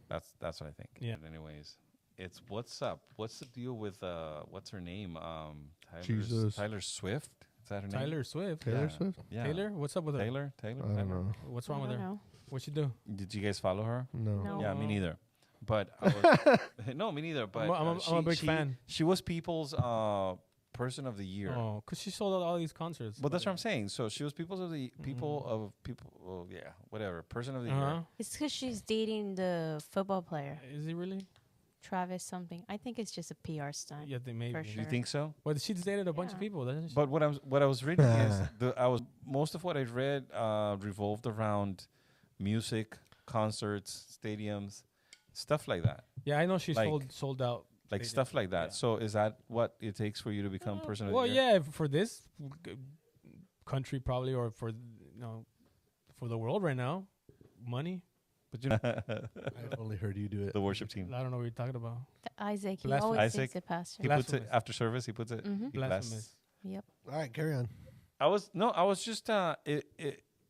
That's what I think. Yeah. But anyways, it's what's up? What's the deal with what's her name? Jesus. Taylor Swift. Is that her name? Taylor Swift. Taylor Yeah. Swift? Yeah. Taylor, what's up with her? Taylor. I don't know. What's I wrong with don't her? know. What she do? Did you guys follow her? No. No. Yeah, me No. neither. But I was, no, me neither. But I'm a big fan. She was People's Person of the Year. Oh, because she sold out all these concerts. But that's what I'm saying. So she was People. Oh yeah, whatever. Person of the Year. It's because she's dating the football player, Is he really? Travis something. I think it's just a PR stunt. Yeah, they maybe. For Do sure. you think so? Well, she's dated a bunch of Yeah. people, doesn't she? But what I was reading is most of what I read revolved around music, concerts, stadiums, stuff like that. Yeah, I know she Like- sold out. Like stadiums. stuff like that. Yeah. So is that what it takes for you to become person of Well, the year? yeah, for this country probably, or for for the world right now, money. But you know, I've only heard you do it. the worship team. I don't know what you're talking about. Isaac, he Blasphemous. always Isaac, thinks it, Pastor. He puts it Blasphemous. after service. He puts it. Mhm. he bless- Blasphemous. Yep. All right, carry on. I was just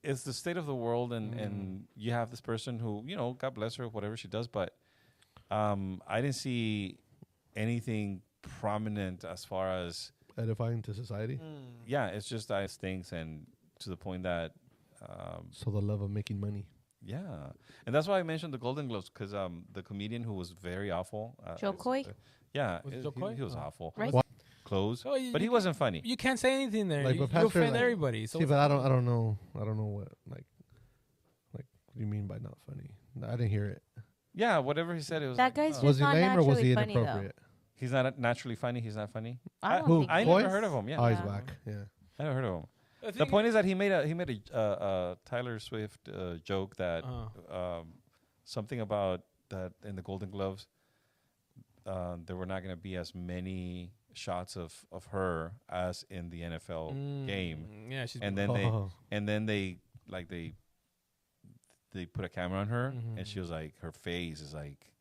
it's the state of the world, and you have this person who, God bless her, whatever she does, but I didn't see anything prominent as far as Edifying to society. yeah, it's just I things, and to the point that So the love of making money. yeah, and that's why I mentioned the Golden Globes, because the comedian who was very awful, Joe Coy? yeah, Was it Joe Coy? he was Oh. awful, Right? What? close, Oh, you- but he you wasn't funny. You can't say anything there. Like, you but Pastor, offend like- everybody. So See, but I don't know what what do you mean by not funny? I didn't hear it. Yeah, whatever he said, it was That like, guy's oh, just Was he not lame or was he naturally funny, though. inappropriate? he's not naturally funny. He's not funny. I don't Who? think I he never is. heard of him. Yeah, Oh, he's Yeah. whack. Yeah. I never heard of him. The thing point is that he made a Tyler Swift joke that something about that in the Golden Gloves there were not going to be as many shots of her as in the NFL game, Yeah, she's and then they put a camera on her, and she was like, her face is like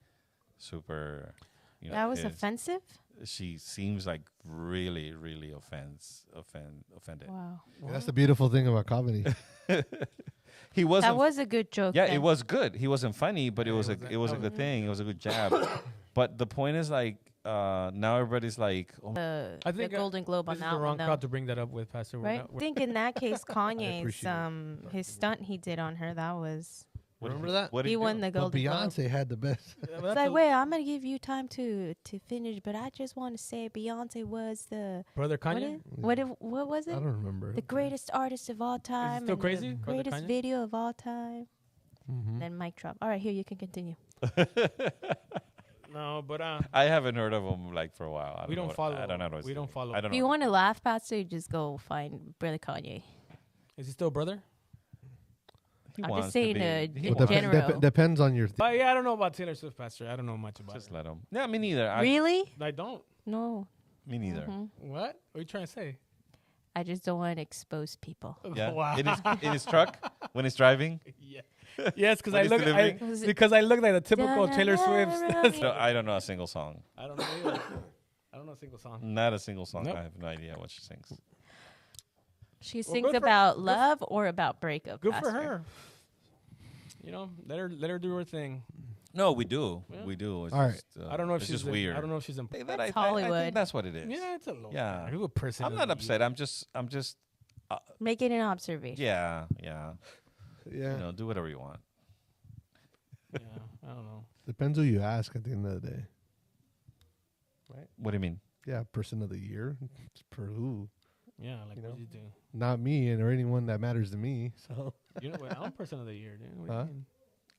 super. That was pissed. offensive? She seems like really, really offended. Wow. Yeah, that's the beautiful thing about comedy. He wasn't. That was a good joke. Yeah, then. it was good. He wasn't funny, but Yeah, it was a good thing. It was a good jab. But the point is, like, now everybody's like, oh, I think the Golden Globe This on is that the wrong one, though. crowd to bring that up with, Pastor. We're Right? not- I think in that case, Kanye's appreciate his stunt he did on her, that was what did Remember that? What did he do? won the But Golden Globe. Beyonce had the best. It's like, wait, I'm gonna give you time to finish, but I just want to say Beyonce was the Brother Kanye. what was I it? don't remember. The greatest artist of all time. still and crazy, The Brother greatest Kanye? video of all time. Mhm. Then mic drop. All right, here you can continue. No, but I haven't heard of him like for a while. we don't follow. I don't know. What We don't follow. I don't If you know. want to laugh, Pastor, you just go find Brother Kanye. Is he still brother? He I'm wants just to saying, be- he in wants- general. Depends on your. Yeah, I don't know about Taylor Swift, Pastor. I don't know much about Just her. let him. Yeah, me neither. Really? I don't. No. Me neither. Mhm. What? What are you trying to say? I just don't want to expose people. Yeah. Wow. In his truck when he's driving. Yeah. Yes, because When I he's look delivering? because I look like the typical Taylor Swift. No, I don't know a single song. I don't know either. I don't know a single song. Not a single song. Nope. I have no idea what she sings. She Well, sings good for- about love or about breakup. Good for Pastor? her. You know, let her do her thing. No, we do. Yeah. We do. It's All right. just, I don't know if it's she's just weird. I don't know if she's in. Hey, That's I Hollywood. think that's what it is. Yeah, it's a little. Yeah. Who a person? I'm not upset. I'm just. Making an observation. Yeah. Yeah. You know, do whatever you want. Yeah, I don't know. Depends who you ask at the end of the day. What do you mean? Yeah, person of the year. It's per who. Yeah, like You what know? do you do? Not me or anyone that matters to me. So You know what? I'm person of the year, dude. What do Huh? you mean?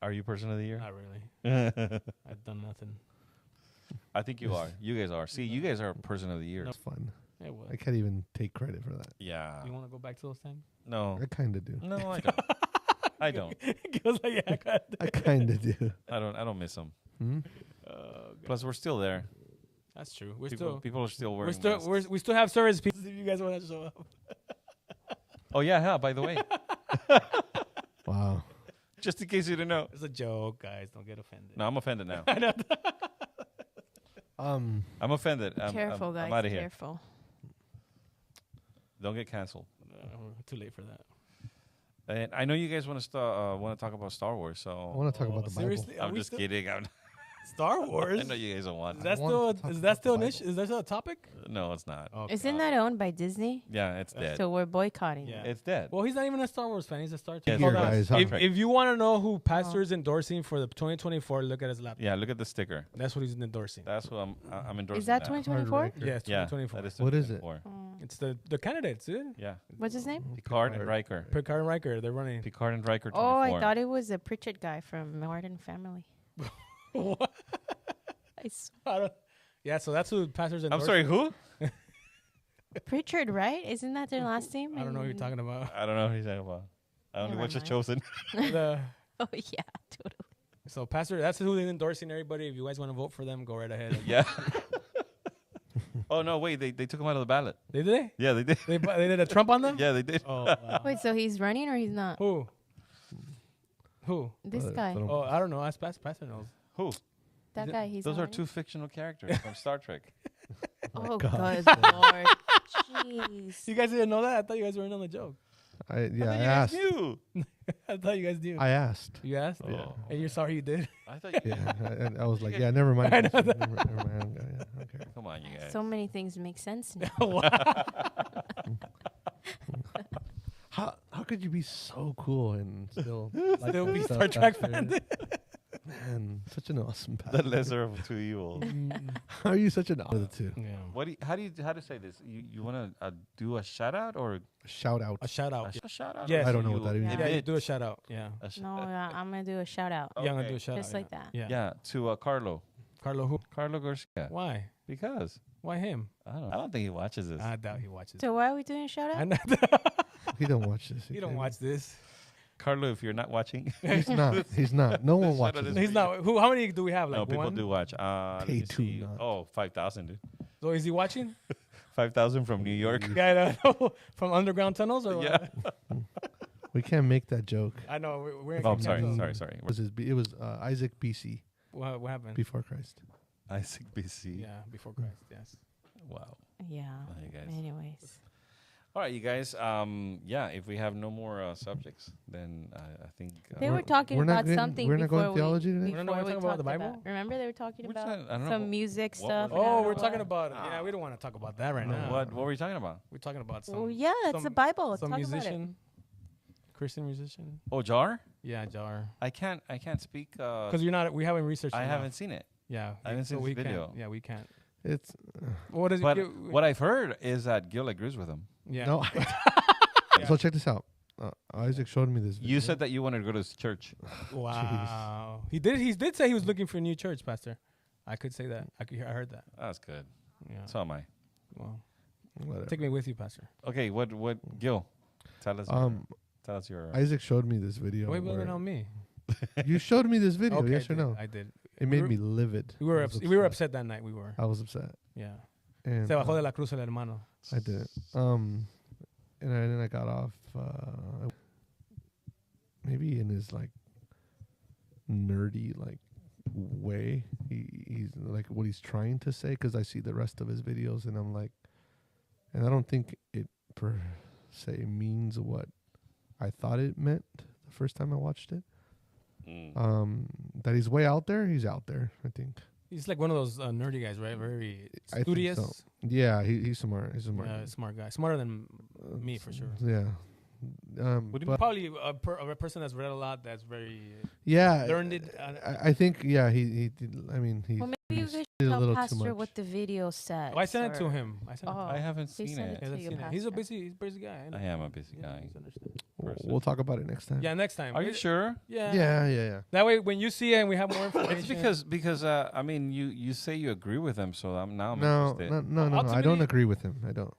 Are you person of the year? Not really. I've done nothing. I think you are. You guys are. See, you guys are person of the year. No. it's fun. Yeah, what? I can't even take credit for that. Yeah. You want to go back to those times? No. I kind of do. No, I don't. I don't. He goes like, yeah, I got I kind of do. I don't miss them. Hmm? Plus, we're still there. That's true. We're People are still wearing still masks. we still have service pieces if you guys want to show up. Oh yeah, by the way, Wow. just in case you didn't know. It's a joke, guys. Don't get offended. No, I'm offended now. Um. I'm offended. Careful, guys. I'm out of here. Careful. Don't get canceled. Too late for that. And I know you guys want to talk about Star Wars, I so want to talk about the Bible. Seriously? Are I'm we just still- kidding. Star Wars. I know you guys don't want. Is that I want still to talk is that about still the an issue? Is that still a topic? No, it's not. Oh, Isn't God. that owned by Disney? Yeah, it's dead. So we're boycotting Yeah. it. It's dead. Well, he's not even a Star Wars fan. He's a Star Yeah, Trek. Here, Hold on. guys. If you want to know who Pastor's endorsing for the 2024, look at his laptop. Yeah, look at the sticker. That's what he's endorsing. That's what I'm endorsing. Is that now. 2024? Hard Yeah, it's Yeah, 2024. that is What is it? 2024. It's the candidates, dude. Yeah, What's his name? Picard and Riker. Picard and Riker, they're running. Picard and Riker. 24. Oh, I thought it was a Pritchard guy from Modern Family. What? I s- I don't- yeah, so that's who Pastor's I'm endorsing. sorry, who? Pritchard, right? Isn't that their last name? I don't know what you're talking about. I don't know who he's talking about. I only Never watch The mind. Chosen. The- Oh yeah, totally. so Pastor, that's who they're endorsing. Everybody, if you guys want to vote for them, go right ahead. Yeah. Oh no! Wait, they took him out of the ballot. Did they? Yeah, they did. They did a Trump on them? Yeah, they did. Oh, wow. Wait, so he's running or he's not? Who? This But guy, I don't- Oh, I don't know. Ask Pastor knows. Who? that guy, he's. Those not are running? two fictional characters from Star Trek. Oh God. good lord, jeez. You guys didn't know that? I thought you guys were in on the joke. I I asked. knew. I thought you guys knew. I asked. You asked? Yeah. And you're sorry you did? I thought. You, Yeah, I was like, yeah, never mind. I know never mind. Yeah, okay. Come on, you guys. So many things make sense now. How could you be so cool and still like Still that be stuff Star Trek after- fan. Man, such an awesome the pastor. lesser of two evils. How are you such an of the two? Yeah. How to say this? You want to do a shout out or Shout out. A shout out. a shout out? Yes. I don't know what that even Yeah, means. you do a shout out. Yeah. No, I'm gonna do a shout out. Yeah, I'm gonna Okay. do a shout Just out. like that. Yeah. Yeah, to Carlo Carlo who? Garcia. Why? Because Why him? I don't think he watches this. I doubt he watches. So why are we doing a shout I out? know. He don't watch this. You don't watch this. Carlo, if you're not watching, He's not. He's not. No one Shout out watches. his- it. He's not. Who? How many do we have? Like no, people one? do watch. Let Pay me two, see. not. Oh, 5,000, dude. So is he watching? 5,000 from New York. Yeah, I know. From underground tunnels or Yeah. what? We can't make that joke. I know. We're in Oh, I'm sorry. Canada. Sorry. It was Isaac BC What happened? before Christ. Isaac BC. Yeah, before Christ. Yes. Wow. Yeah. Hey, guys. Anyways, All right, you guys. Yeah, if we have no more subjects, then I think they We're- were talking we're not about getting- something we're not before going theology today? we, We're not before gonna we talk about the talked Bible? Remember they were talking We're about talking- I don't know. some music What stuff. was and I Oh, don't we're know talking what. about. Yeah, we don't want to talk about that right now. what were we talking about? We're talking about some. Oh yeah, it's the some- Bible. Some Talk about it. musician, Christian musician. Oh, Jar. Yeah, Jar. I can't speak. Because you're not. We haven't researched. I enough. haven't seen it. Yeah, I haven't so seen we this video. Can't, yeah, we can't. It's What is But it? what I've heard is that Gil agrees with him. Yeah. no. So check this out. Isaac showed me this. Video. You said that you wanted to go to his church. Wow. He did. He did say he was looking for a new church, Pastor. I could say that. I heard that. That's good. Yeah. So am I. Well, Whatever. take me with you, Pastor. Okay. What? Gil? Tell us. Tell us your. Isaac showed me this video. Wait, blaming where- on me. You showed me this video. Okay, Yes I or did. no? I did. It We made were- me livid. We were I was we were upset that night. We were. I was upset. Yeah. And Se bajó de la cruz el hermano. I did it. and then I got off. Maybe in his like nerdy like way, he's like what he's trying to say, because I see the rest of his videos and I'm like, and I don't think it per se means what I thought it meant the first time I watched it. That he's way out there. He's out there, I think. He's like one of those nerdy guys, right? Very studious. So. Yeah, he's smart. He's a smart. Smart guy. Smarter than me for sure. Yeah. Probably a person that's read a lot. That's very learned it. I think he did. I mean he. Well, maybe you guys did a tell little too Pastor much. what the video said. Oh, I sent it to him. I haven't seen it. He's a busy guy. I am a busy guy. We'll talk about it next time. Yeah, next time. Are you sure? Yeah. That way, when you see it and we have more information. It's because I mean, you say you agree with him, so I'm now. No. I don't agree with him. I don't.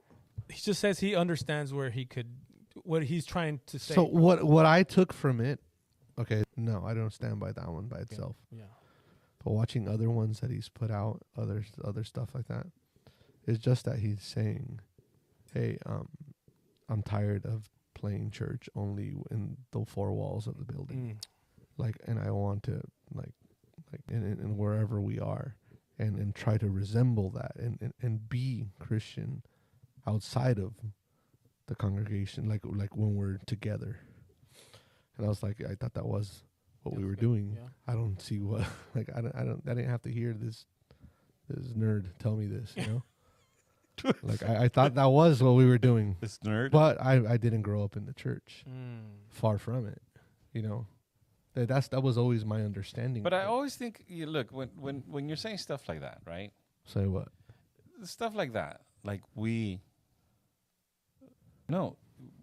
He just says he understands what he's trying to say. So what I took from it, okay, no, I don't stand by that one by itself. Yeah. But watching other ones that he's put out, other stuff like that, it's just that he's saying, hey, I'm tired of playing church only in the four walls of the building. Like, and I want to like in wherever we are and try to resemble that and be Christian outside of the congregation, like when we're together. And I was like, I thought that was what we were doing. Yeah. I don't see what like I didn't have to hear this nerd tell me this, you know. Like I thought that was what we were doing. This nerd. But I didn't grow up in the church. Far from it, you know. That was always my understanding. But I always think, look, when you're saying stuff like that, right? Say what? Stuff like that, like no.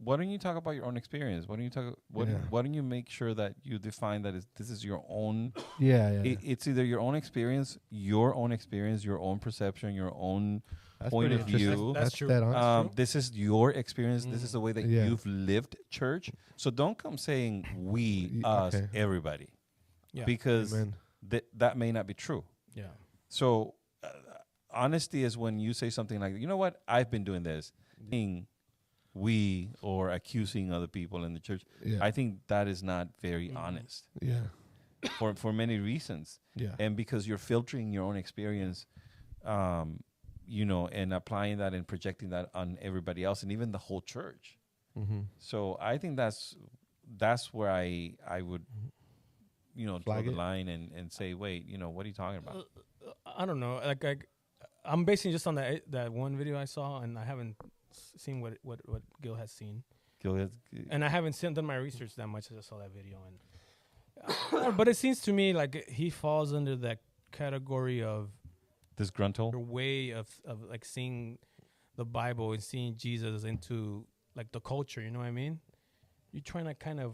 Why don't you talk about your own experience? Why don't you make sure that you define that this is your own? It's either your own experience, your own perception, your own point of view. That's true. This is your experience. This is the way that you've lived church. So don't come saying we, us, everybody, because that may not be true. Yeah. So honesty is when you say something like, you know what, I've been doing this. Being we or accusing other people in the church, I think that is not very honest. Yeah. For many reasons. Yeah. And because you're filtering your own experience, you know, and applying that and projecting that on everybody else and even the whole church. Mm-hmm. So I think that's where I would, you know, draw the line and say, wait, you know, what are you talking about? I don't know. Like I'm basing just on that one video I saw, and I haven't seen what Gil has seen. And I haven't done my research that much as I saw that video. And but it seems to me like he falls under that category of disgruntled way of like seeing the Bible and seeing Jesus into like the culture. You know what I mean? You're trying to kind of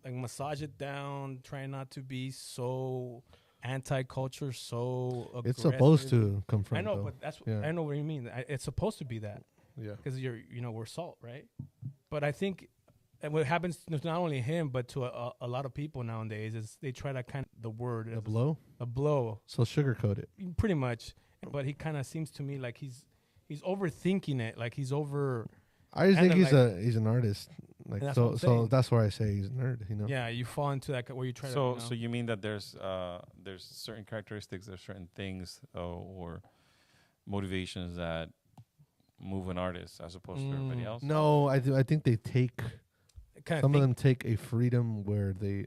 like massage it down, trying not to be so anti-culture, so aggressive. It's supposed to come from. I know, but I know what you mean. It's supposed to be that. Yeah. Because we're salt, right? But I think what happens to not only him, but to a lot of people nowadays is they try to kind of a blow. So sugarcoat it. Pretty much. But he kind of seems to me like he's overthinking it. Like he's over. I just think he's an artist. Like so that's why I say he's a nerd. You know. Yeah, you fall into that where you try. So you mean that there's certain characteristics, there's certain things or motivations that move an artist as opposed to everybody else? No, I think they take some of them take a freedom where they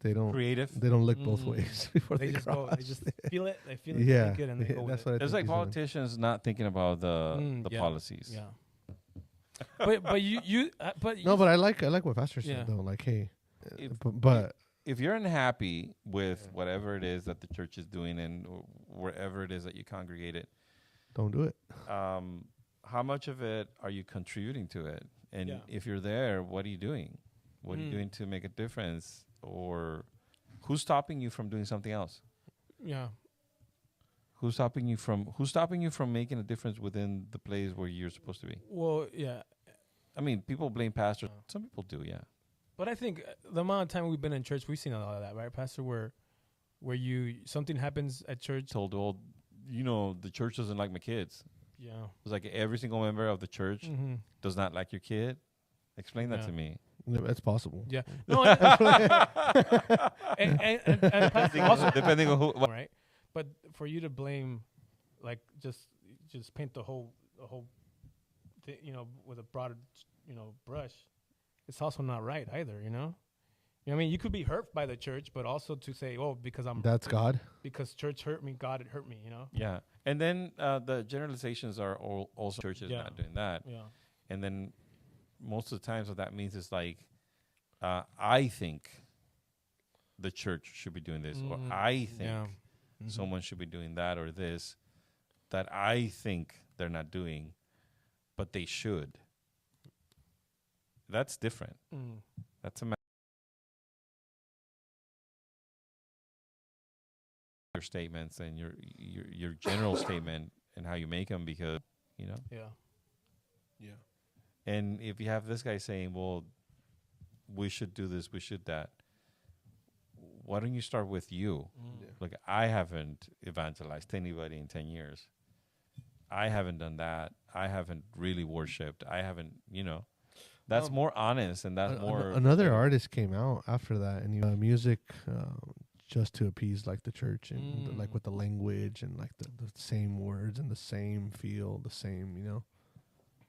don't creative. They don't look both ways before they just cross. go. They just feel it. They feel it. Yeah, They and they go that's with what I It's think like politicians not thinking about the policies. Yeah. but you no, but I like what Pastor said though. Like, hey, but if you're unhappy with whatever it is that the church is doing and wherever it is that you congregate it, don't do it. How much of it are you contributing to it? And if you're there, what are you doing? What are you doing to make a difference? Or who's stopping you from doing something else? Yeah. Who's stopping you from making a difference within the place where you're supposed to be? Well, yeah. I mean, people blame pastors. Some people do, yeah. But I think the amount of time we've been in church, we've seen a lot of that, right, Pastor? Where something happens at church. Told, well, you know, the church doesn't like my kids. Yeah. It's like every single member of the church does not like your kid. Explain that to me. Yeah, that's possible. Yeah. No. And also, depending on who. Right. But for you to blame, like just paint the whole with a broad, brush, it's also not right either. You know what I mean? You could be hurt by the church, but also to say, oh, that's God. Because church hurt me, God, it hurt me. Yeah. And then the generalizations are also churches not doing that. Yeah. And then most of the times what that means is like, I think the church should be doing this, or I think someone should be doing that or this, that I think they're not doing, but they should. That's different. That's a your statements and your general statement and how you make them, because Yeah. And if you have this guy saying, well, we should do this, we should that, why don't you start with you? Like, I haven't evangelized anybody in 10 years. I haven't done that. I haven't really worshipped. I haven't, that's more honest, and that's more. Another artist came out after that, and music just to appease like the church, and like with the language and like the same words and the same feel, the same,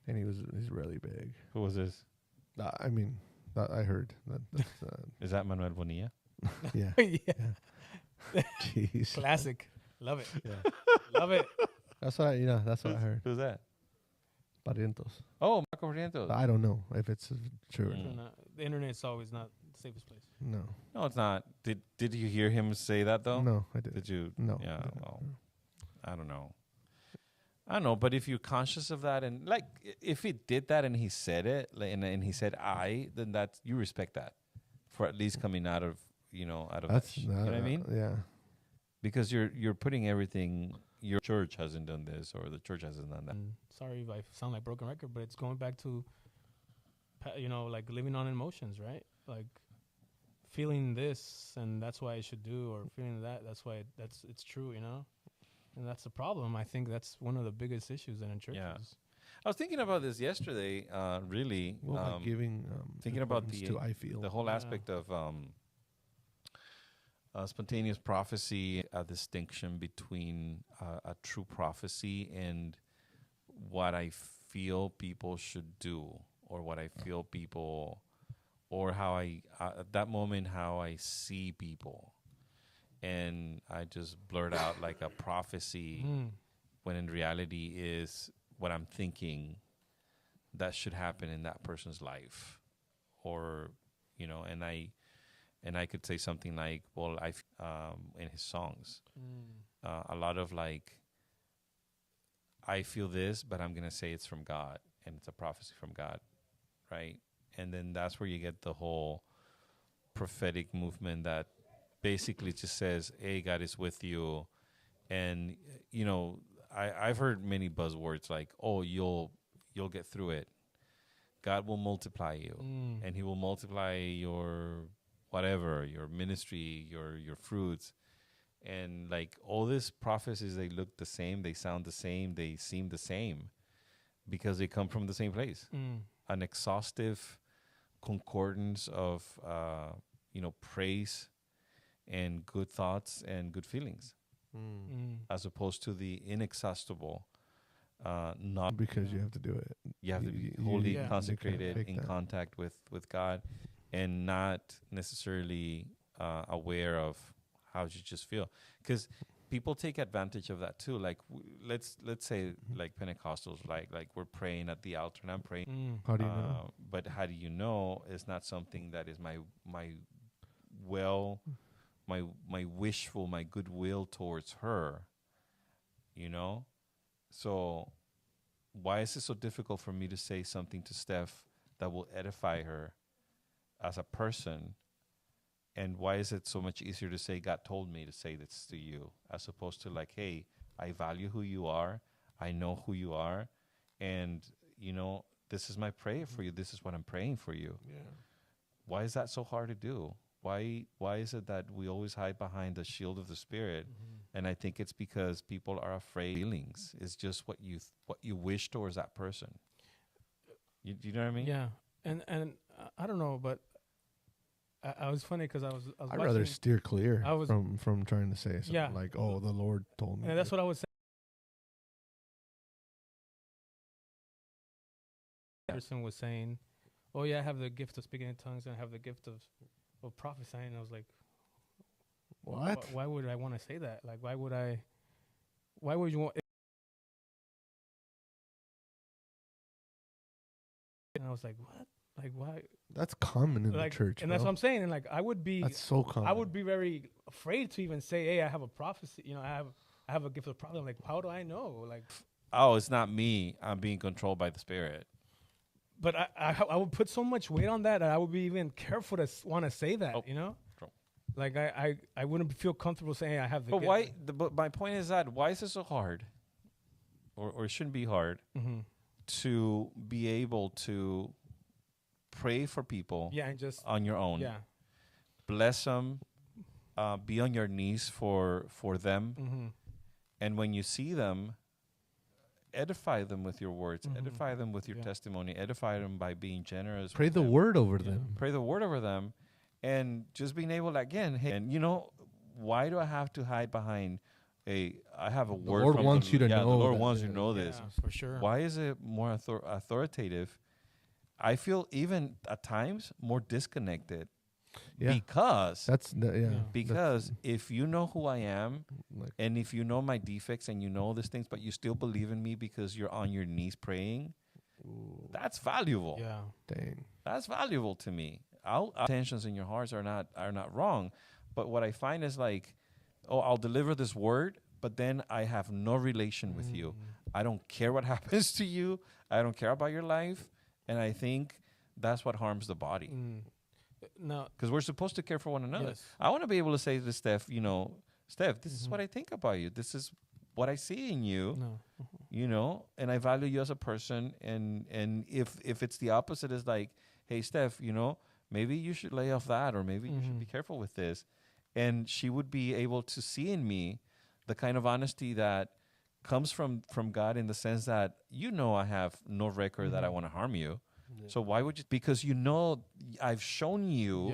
and he's really big. Who was this? I mean, I heard that. Is that Manuel Bonilla? Yeah. Yeah. Jeez. Classic. Love it. Yeah. Love it. That's what I heard. Who's that? Barrientos. Oh, Marco Barrientos. I don't know if it's true or not. The internet's always not the safest place. No, it's not. Did you hear him say that though? No, I didn't. Did you? No. Yeah. Well, I don't know. But if you're conscious of that, and like, if he did that and he said it, and he said then that's, you respect that, for at least coming out of That's you know what I mean? Yeah. Because you're putting everything. Your church hasn't done this, or the church hasn't done that. Sorry if I sound like broken record, but it's going back to, like living on emotions, right? Like feeling this, and that's why I should do, or feeling that's why it's true, and that's the problem. I think that's one of the biggest issues in churches. Yeah. I was thinking about this yesterday. Really, giving thinking about the whole aspect of spontaneous prophecy, a distinction between a true prophecy and what I feel people should do, or what I feel people, or how at that moment, how I see people. And I just blurt out like a prophecy when in reality is what I'm thinking that should happen in that person's life. Or, and I could say something like, well, in his songs, a lot of like, I feel this, but I'm going to say it's from God, and it's a prophecy from God, right? And then that's where you get the whole prophetic movement that basically just says, hey, God is with you. And, I've heard many buzzwords like, oh, you'll get through it. God will multiply you, and he will multiply your whatever, your ministry, your fruits. And like all these prophecies, they look the same, they sound the same, they seem the same, because they come from the same place. An exhaustive concordance of, praise and good thoughts and good feelings, as opposed to the inexhaustible, not because you have to do it. You have to be wholly consecrated in contact with God, and not necessarily aware of how you just feel. Because people take advantage of that too. Like let's say like Pentecostals, like we're praying at the altar and I'm praying. How do you know? But how do you know? It's not something that is my wishful, my goodwill towards her. So why is it so difficult for me to say something to Steph that will edify her as a person? And why is it so much easier to say, God told me to say this to you, as opposed to like, hey, I value who you are. I know who you are. And, this is my prayer for you. This is what I'm praying for you. Yeah. Why is that so hard to do? Why is it that we always hide behind the shield of the Spirit And I think it's because people are afraid of feelings. It's just what you wish towards that person. You know what I mean? Yeah. And I don't know, but I was funny because I was I'd rather steer clear from trying to say something Yeah. like, "Oh, the Lord told me." And that's what I was saying. Person was saying, "Oh yeah, I have the gift of speaking in tongues and I have the gift of prophesying." And I was like, What? Why would I want to say that? Like, why would you want? And I was like, what? Like, why? That's common in Like, the church, and that's bro. what I'm saying. And like, I would be, That's so common. I would be very afraid to even say, "Hey, I have a prophecy." You know, I have a gift of prophecy. I'm like, how do I know? Like, Oh, it's not me. I'm being controlled by the Spirit. but I would put so much weight on that I would be even careful to want to say that. You know, like I wouldn't feel comfortable saying, "Hey, I have the." But gift. why? But my point is that why is it so hard, or it shouldn't be hard, to be able to pray for people? Yeah, and just on your own. Yeah. Bless them. Be on your knees for them. And when you see them, edify them with your words. Edify them with your testimony. Edify them by being generous. Pray the word over them. Pray the word over them. And just being able to, again, hey, and why do I have to hide behind I have a word Lord from wants you to know. The Lord that, wants you to know this. For sure. Why is it more authoritative? I feel even at times more disconnected. Yeah. Because Because if you know who I am, like, and if you know my defects and you know these things, but you still believe in me because you're on your knees praying, that's valuable. Yeah. dang. That's valuable to me. Intentions in your hearts are not wrong, but what I find is like, I'll deliver this word, but then I have no relation with you. I don't care what happens to you. I don't care about your life, and I think that's what harms the body. No, because we're supposed to care for one another. Yes. I want to be able to say to Steph, Steph, this is what I think about you. This is what I see in you. No. And I value you as a person. And if it's the opposite, is like, hey, Steph, maybe you should lay off that, or maybe you should be careful with this. And she would be able to see in me the kind of honesty that comes from God, in the sense that, I have no record that I want to harm you. Yeah. So why would you? Because I've shown you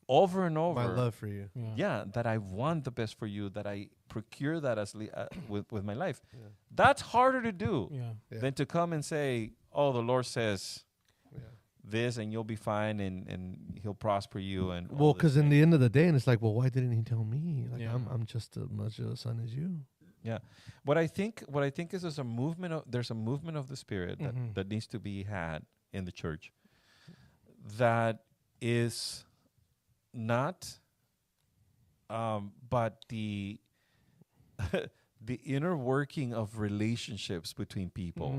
over and over my love for you. Yeah, that I want the best for you, that I procure that as with my life. Yeah. That's harder to do than to come and say, "Oh, the Lord says this, and you'll be fine, and He'll prosper you." And because in the end of the day, and it's like, well, why didn't He tell me? Like, I'm just as much of a son as you. Yeah, what I think is there's a movement of the Spirit that needs to be had in the church, that is not, but the the inner working of relationships between people,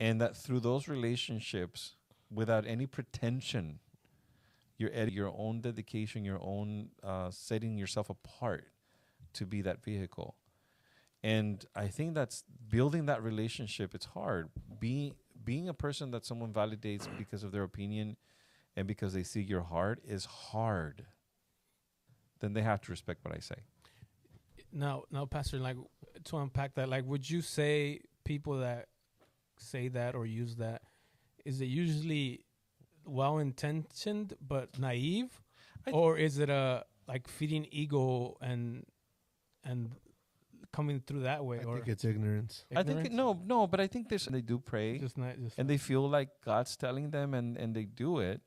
and that through those relationships, without any pretension, you're at your own dedication, your own setting yourself apart to be that vehicle. And I think that's building that relationship. It's hard. Being a person that someone validates because of their opinion and because they see your heart is hard. Then they have to respect what I say. Now, Pastor, like, to unpack that, like, would you say people that say that or use that, is it usually well-intentioned but naive? Or is it like feeding ego and coming through that way? I think it's ignorance. I think no, but I think they do pray, and they feel like God's telling them, and they do it.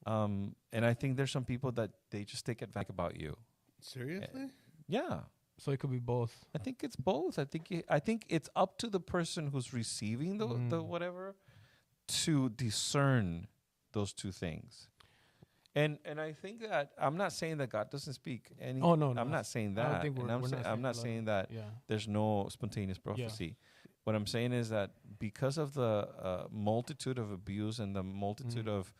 And I think there's some people that they just take advantage about you. Seriously? Yeah. So it could be both. I think it's both. I think it's up to the person who's receiving the whatever to discern those two things. And I think that I'm not saying that God doesn't speak. No. I'm not saying that. I'm not saying that there's no spontaneous prophecy. Yeah. What I'm saying is that because of the multitude of abuse and the multitude of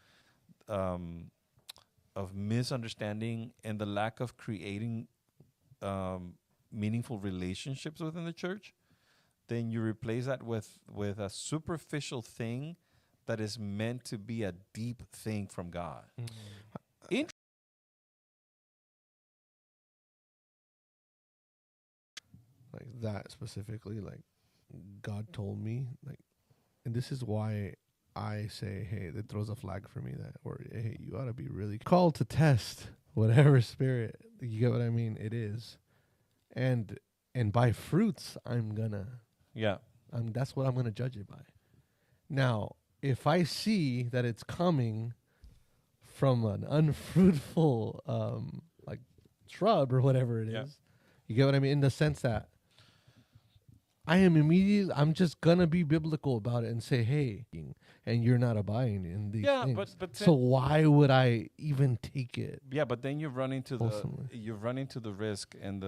misunderstanding and the lack of creating meaningful relationships within the church, then you replace that with a superficial thing that is meant to be a deep thing from God. that specifically, like God told me, like, and this is why I say, hey, that throws a flag for me that, or hey, you ought to be really called to test whatever spirit, you get what I mean? It is, and by fruits that's what I'm gonna judge it by. Now, if I see that it's coming from an unfruitful like shrub or whatever it is, you get what I mean? In the sense that I'm just gonna be biblical about it and say, hey, and you're not abiding in these things. But so why would I even take it? Yeah, but then you run into the risk and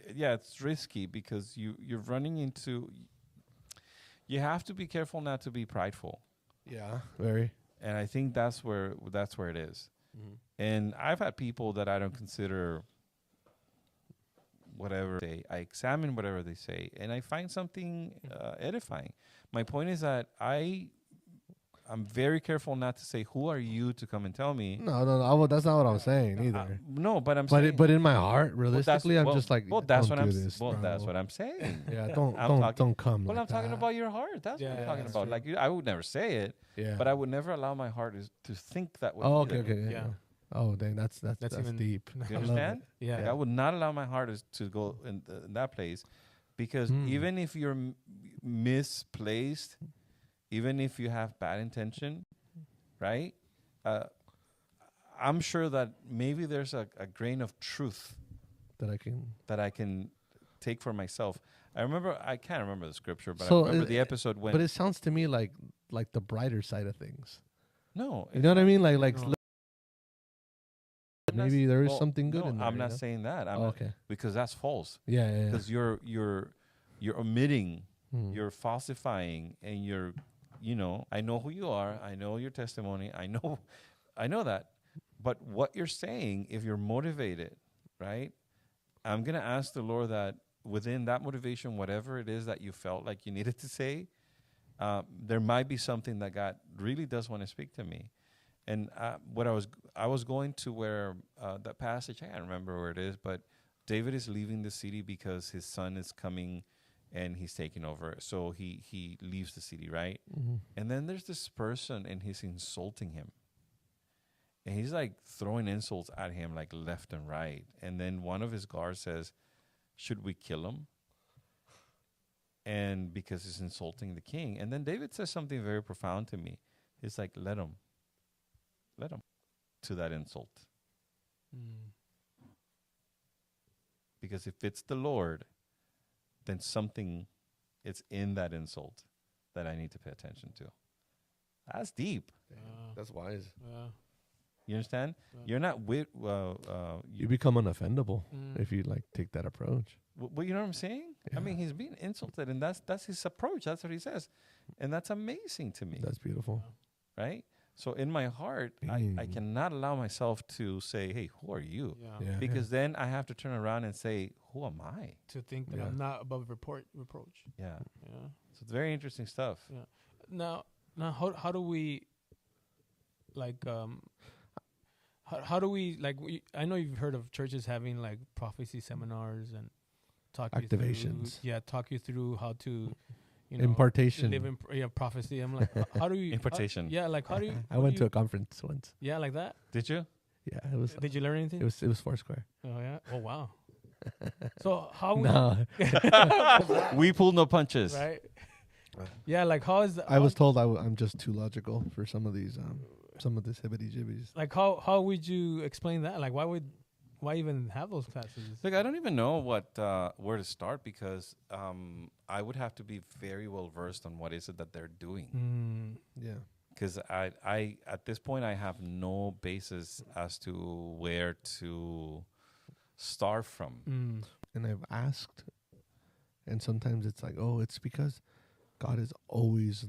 it's risky because you're running into. You have to be careful not to be prideful. Yeah, very. And I think that's where it is. Mm-hmm. And I've had people that I don't consider whatever they. I examine whatever they say, and I find something edifying. My point is that I'm very careful not to say, "Who are you to come and tell me?" No. That's not what I'm saying either. No, but I'm saying. But in my heart, realistically, I'm just like, that's what I'm saying. Yeah, don't come. Well, I'm talking about your heart. That's what I'm talking about. True. Like I would never say it. Yeah. But I would never allow my heart to think that way. Oh, okay. Yeah. Oh, dang, that's even deep. You understand? Yeah. Like I would not allow my heart to go in that place, because even if you're misplaced. Even if you have bad intention, right? I'm sure that maybe there's a grain of truth that I can take for myself. I can't remember the scripture, but I remember the episode when. But it sounds to me like the brighter side of things. No, you know what I mean? Like no. Maybe there is something good in there. I'm not saying that. Okay. Because that's false. Yeah. Because you're omitting, you're falsifying, and you're. I know who you are. I know your testimony. I know that. But what you're saying, if you're motivated, right? I'm going to ask the Lord that within that motivation, whatever it is that you felt like you needed to say, there might be something that God really does want to speak to me. And I was going to where that passage, I can't remember where it is, but David is leaving the city because his son is coming and he's taking over. So he leaves the city, right? Mm-hmm. And then there's this person, and he's insulting him. And he's like throwing insults at him like left and right. And then one of his guards says, should we kill him? And because he's insulting the king. And then David says something very profound to me. He's like, let him to that insult. Because if it's the Lord, then something is in that insult that I need to pay attention to. That's deep. That's wise. You understand? You're not you become unoffendable if you take that approach. Well, you know what I'm saying? Yeah. I mean, he's being insulted, and that's his approach. That's what he says, and that's amazing to me. That's beautiful, right? So in my heart, I cannot allow myself to say, "Hey, who are you?" Because then I have to turn around and say, "Who am I?" To think that I'm not above reproach. Yeah. So it's very interesting stuff. Yeah. Now, how do we how do we I know you've heard of churches having prophecy seminars and activations. Talk you through how to, impartation. Live in prophecy. I'm like, how do you impartation? How do you? I went to a conference once. Yeah, like that. Did you? Yeah, it was. Did you learn anything? It was Foursquare. Oh yeah. Oh wow. So how? No. We pull no punches. Right. Yeah, how is I was told I'm just too logical for some of these hibbity jibbies. How would you explain that? Why even have those classes? Look, I don't even know where to start, because I would have to be very well versed on what is it that they're doing. Yeah. Because I at this point I have no basis as to where to start from. And I've asked, and sometimes it's it's because God is always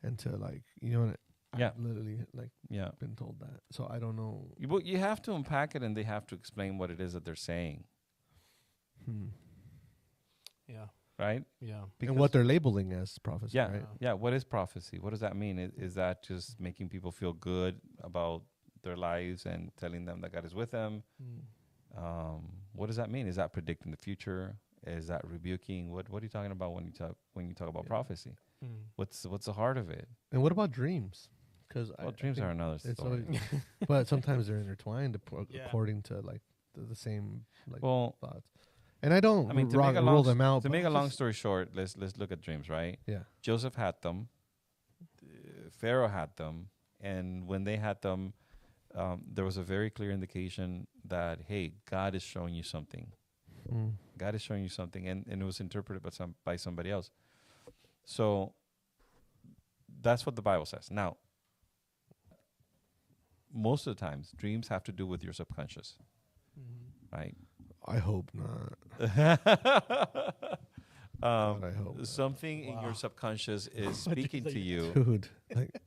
and to I've literally been told that. So I don't know. You have to unpack it, and they have to explain what it is that they're saying. Yeah. Right? Yeah. And what they're labeling as prophecy, right? Yeah. What is prophecy? What does that mean? Is that just making people feel good about their lives and telling them that God is with them? What does that mean? Is that predicting the future? Is that rebuking? What are you talking about when you talk about prophecy? Mm. What's the heart of it? And what about dreams? Because Dreams are another story. But sometimes they're intertwined according to like the same like thoughts. And I mean, rule them out. To make a long story short, let's look at dreams, right? Yeah. Joseph had them. Pharaoh had them, and when they had them, there was a very clear indication that, hey, God is showing you something. God is showing you something, and it was interpreted by somebody else. So that's what the Bible says. Now, most of the times, dreams have to do with your subconscious, right? I hope not. I hope something in your subconscious is speaking to you, dude. Like,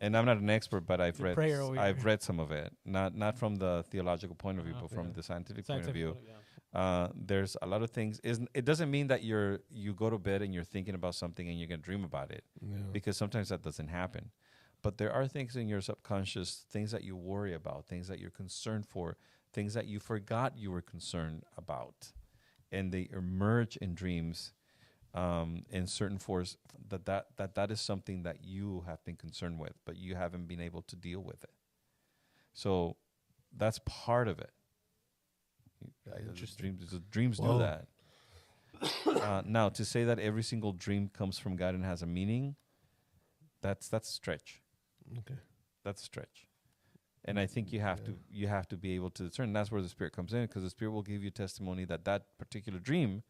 and I'm not an expert, but I've read some of it, not from the theological point of view, but from the scientific point of view. There's a lot of things. It doesn't mean that you go to bed and you're thinking about something and you're gonna dream about it, because sometimes that doesn't happen. But there are things in your subconscious, things that you worry about, things that you're concerned for, things that you forgot you were concerned about, and they emerge in dreams. In certain force, that is something that you have been concerned with, but you haven't been able to deal with it. So that's part of it. Dreams do that. Now, to say that every single dream comes from God and has a meaning, that's a stretch. Okay, that's a stretch. And I think you have to be able to discern. That's where the Spirit comes in, because the Spirit will give you testimony that particular dream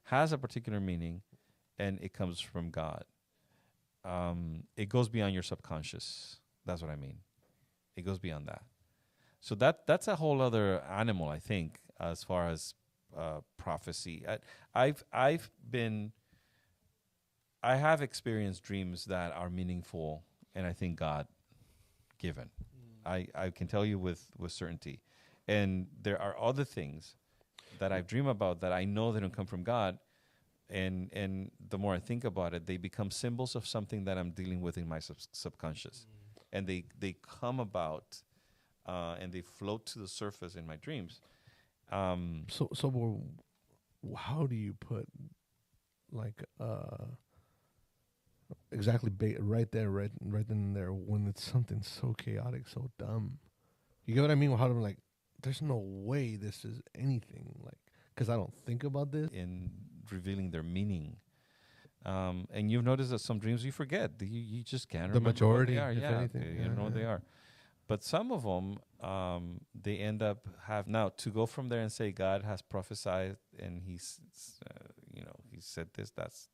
has a particular meaning, and it comes from God. It goes beyond your subconscious. That's what I mean. It goes beyond that. So that's a whole other animal, I think, as far as prophecy. I have experienced dreams that are meaningful, and I think God given. I can tell you with certainty. And there are other things that I dream about that I know they don't come from God. And the more I think about it, they become symbols of something that I'm dealing with in my subconscious. And they come about and they float to the surface in my dreams. So how do you put like exactly right then and there, when it's something so chaotic, so dumb? You get what I mean? How I'm like, there's no way this is anything, like, because I don't think about this. In revealing their meaning. And you've noticed that some dreams you forget. You just can't remember. The majority, what they are. anything. You don't know what they are. But some of them, they end up now to go from there and say God has prophesied and he said this. That's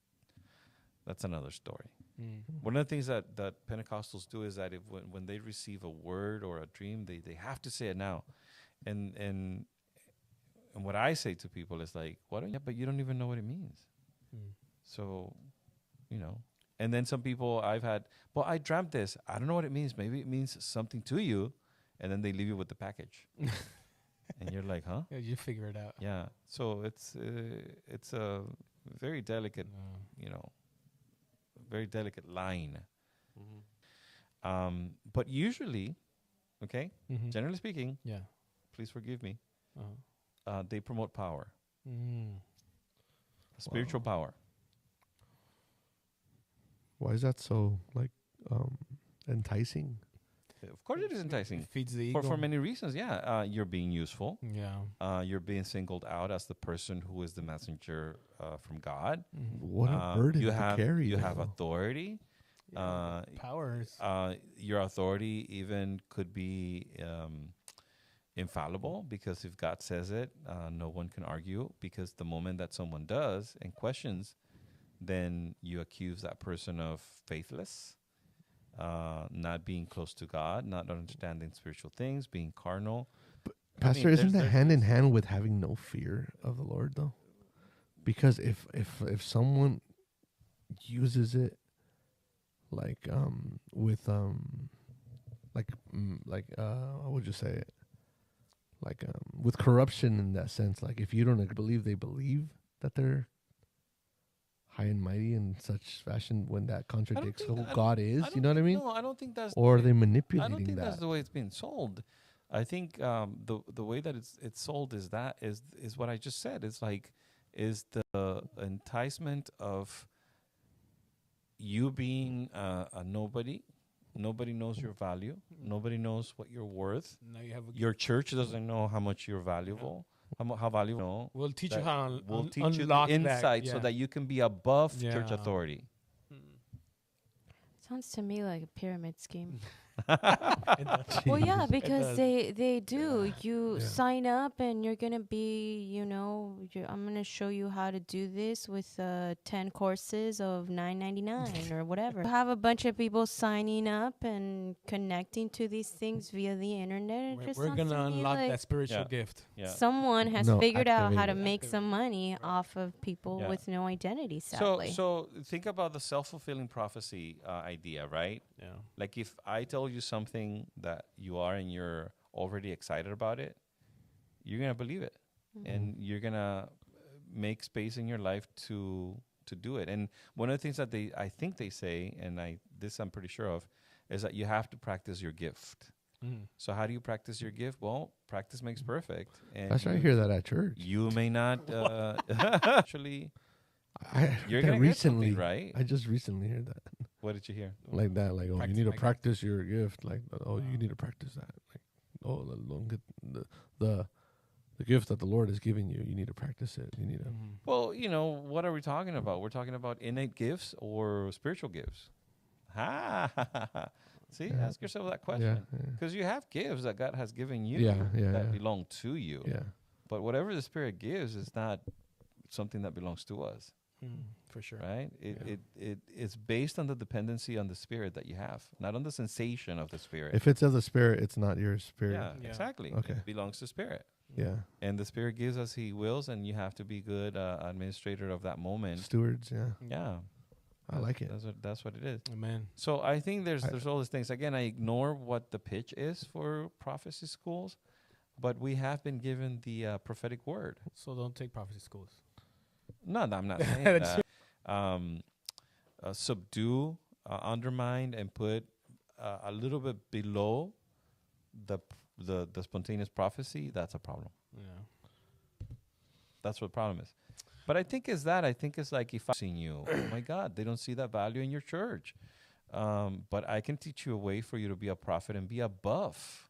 another story. One of the things that Pentecostals do is that when they receive a word or a dream, they have to say it now. And what I say to people is like, but you don't even know what it means. So, and then some people I've had, I dreamt this. I don't know what it means. Maybe it means something to you. And then they leave you with the package. And you're like, huh? Yeah, you figure it out. Yeah. So it's a very delicate, very delicate line. But usually, generally speaking, please forgive me, they promote power. Spiritual power. Why is that so enticing? Of course it is enticing. It feeds the ego. For many reasons, you're being useful. Yeah. You're being singled out as the person who is the messenger from God. What a burden to carry. You have authority. Powers. Your authority even could be infallible, because if God says it, no one can argue, because the moment that someone does and questions, then you accuse that person of faithless, not being close to God, not understanding spiritual things, being carnal. But Pastor, isn't that hand in hand with having no fear of the Lord, though? Because if someone uses it like how would you say it? Like with corruption in that sense, like if you don't believe they believe that they're high and mighty in such fashion, when that contradicts who God is, you know what I mean? No, I don't think that's. Or are they manipulating that? I don't think that's the way it's being sold. I think the way that it's sold is what I just said. It's like is the enticement of you being a nobody. Nobody knows your value. Nobody knows what you're worth. Now you have Your church doesn't know how much you're valuable. How valuable? No, we'll teach you how to we'll teach you the unlock insight that, so that you can be above church Yeah. authority. Sounds to me like a pyramid scheme. It does. Well, yeah, It because does. they do. You Yeah. sign up and you're gonna be, I'm gonna show you how to do this with 10 courses of $9.99 or whatever. You have a bunch of people signing up and connecting to these things via the internet. It We're, just we're sounds gonna to me unlock like that spiritual Yeah. gift. Yeah. someone has No, figured out how to activate it. make some money off of people Yeah. with no identity. So Sadly, so think about the self-fulfilling prophecy idea, right? Yeah. Like if I tell you something that you are and you're already excited about it, you're gonna believe it, and you're gonna make space in your life to do it. And one of the things that I think they say, and I'm pretty sure of, is that you have to practice your gift. So how do you practice your gift? Well, practice makes perfect. And That's right. I hear that at church. You may not actually. I You're heard gonna that get something, recently, right? I just recently heard that. What did you hear? Like that. Like, oh, Practice you need to my gift. practice your gift. Like, oh, you need to practice that. Like, oh, don't get the gift that the Lord has given you. You need to practice it. You need to. Well, what are we talking about? We're talking about innate gifts or spiritual gifts. See, Yeah. ask yourself that Yeah. question. Yeah. Because you have gifts that God has given you Yeah. Yeah. that Yeah. belong to you. Yeah. But whatever the Spirit gives is not something that belongs to us, For sure. right? It's based on the dependency on the Spirit that you have, not on the sensation of the Spirit. If it's of the Spirit, it's not your spirit. Yeah, Yeah. exactly. Okay. It belongs to Spirit. Yeah. And the Spirit gives us He wills, and you have to be good administrator of that moment. Stewards. Yeah. Yeah. I like it. That's what it is. Amen. So I think there's all these things. Again, I ignore what the pitch is for prophecy schools, but we have been given the prophetic word. So don't take prophecy schools. No, I'm not saying that. Subdue, undermine, and put a little bit below the spontaneous prophecy. That's a problem. Yeah. That's what the problem is. But I think it's like if I've seen you, oh my God, they don't see that value in your church. But I can teach you a way for you to be a prophet and be above,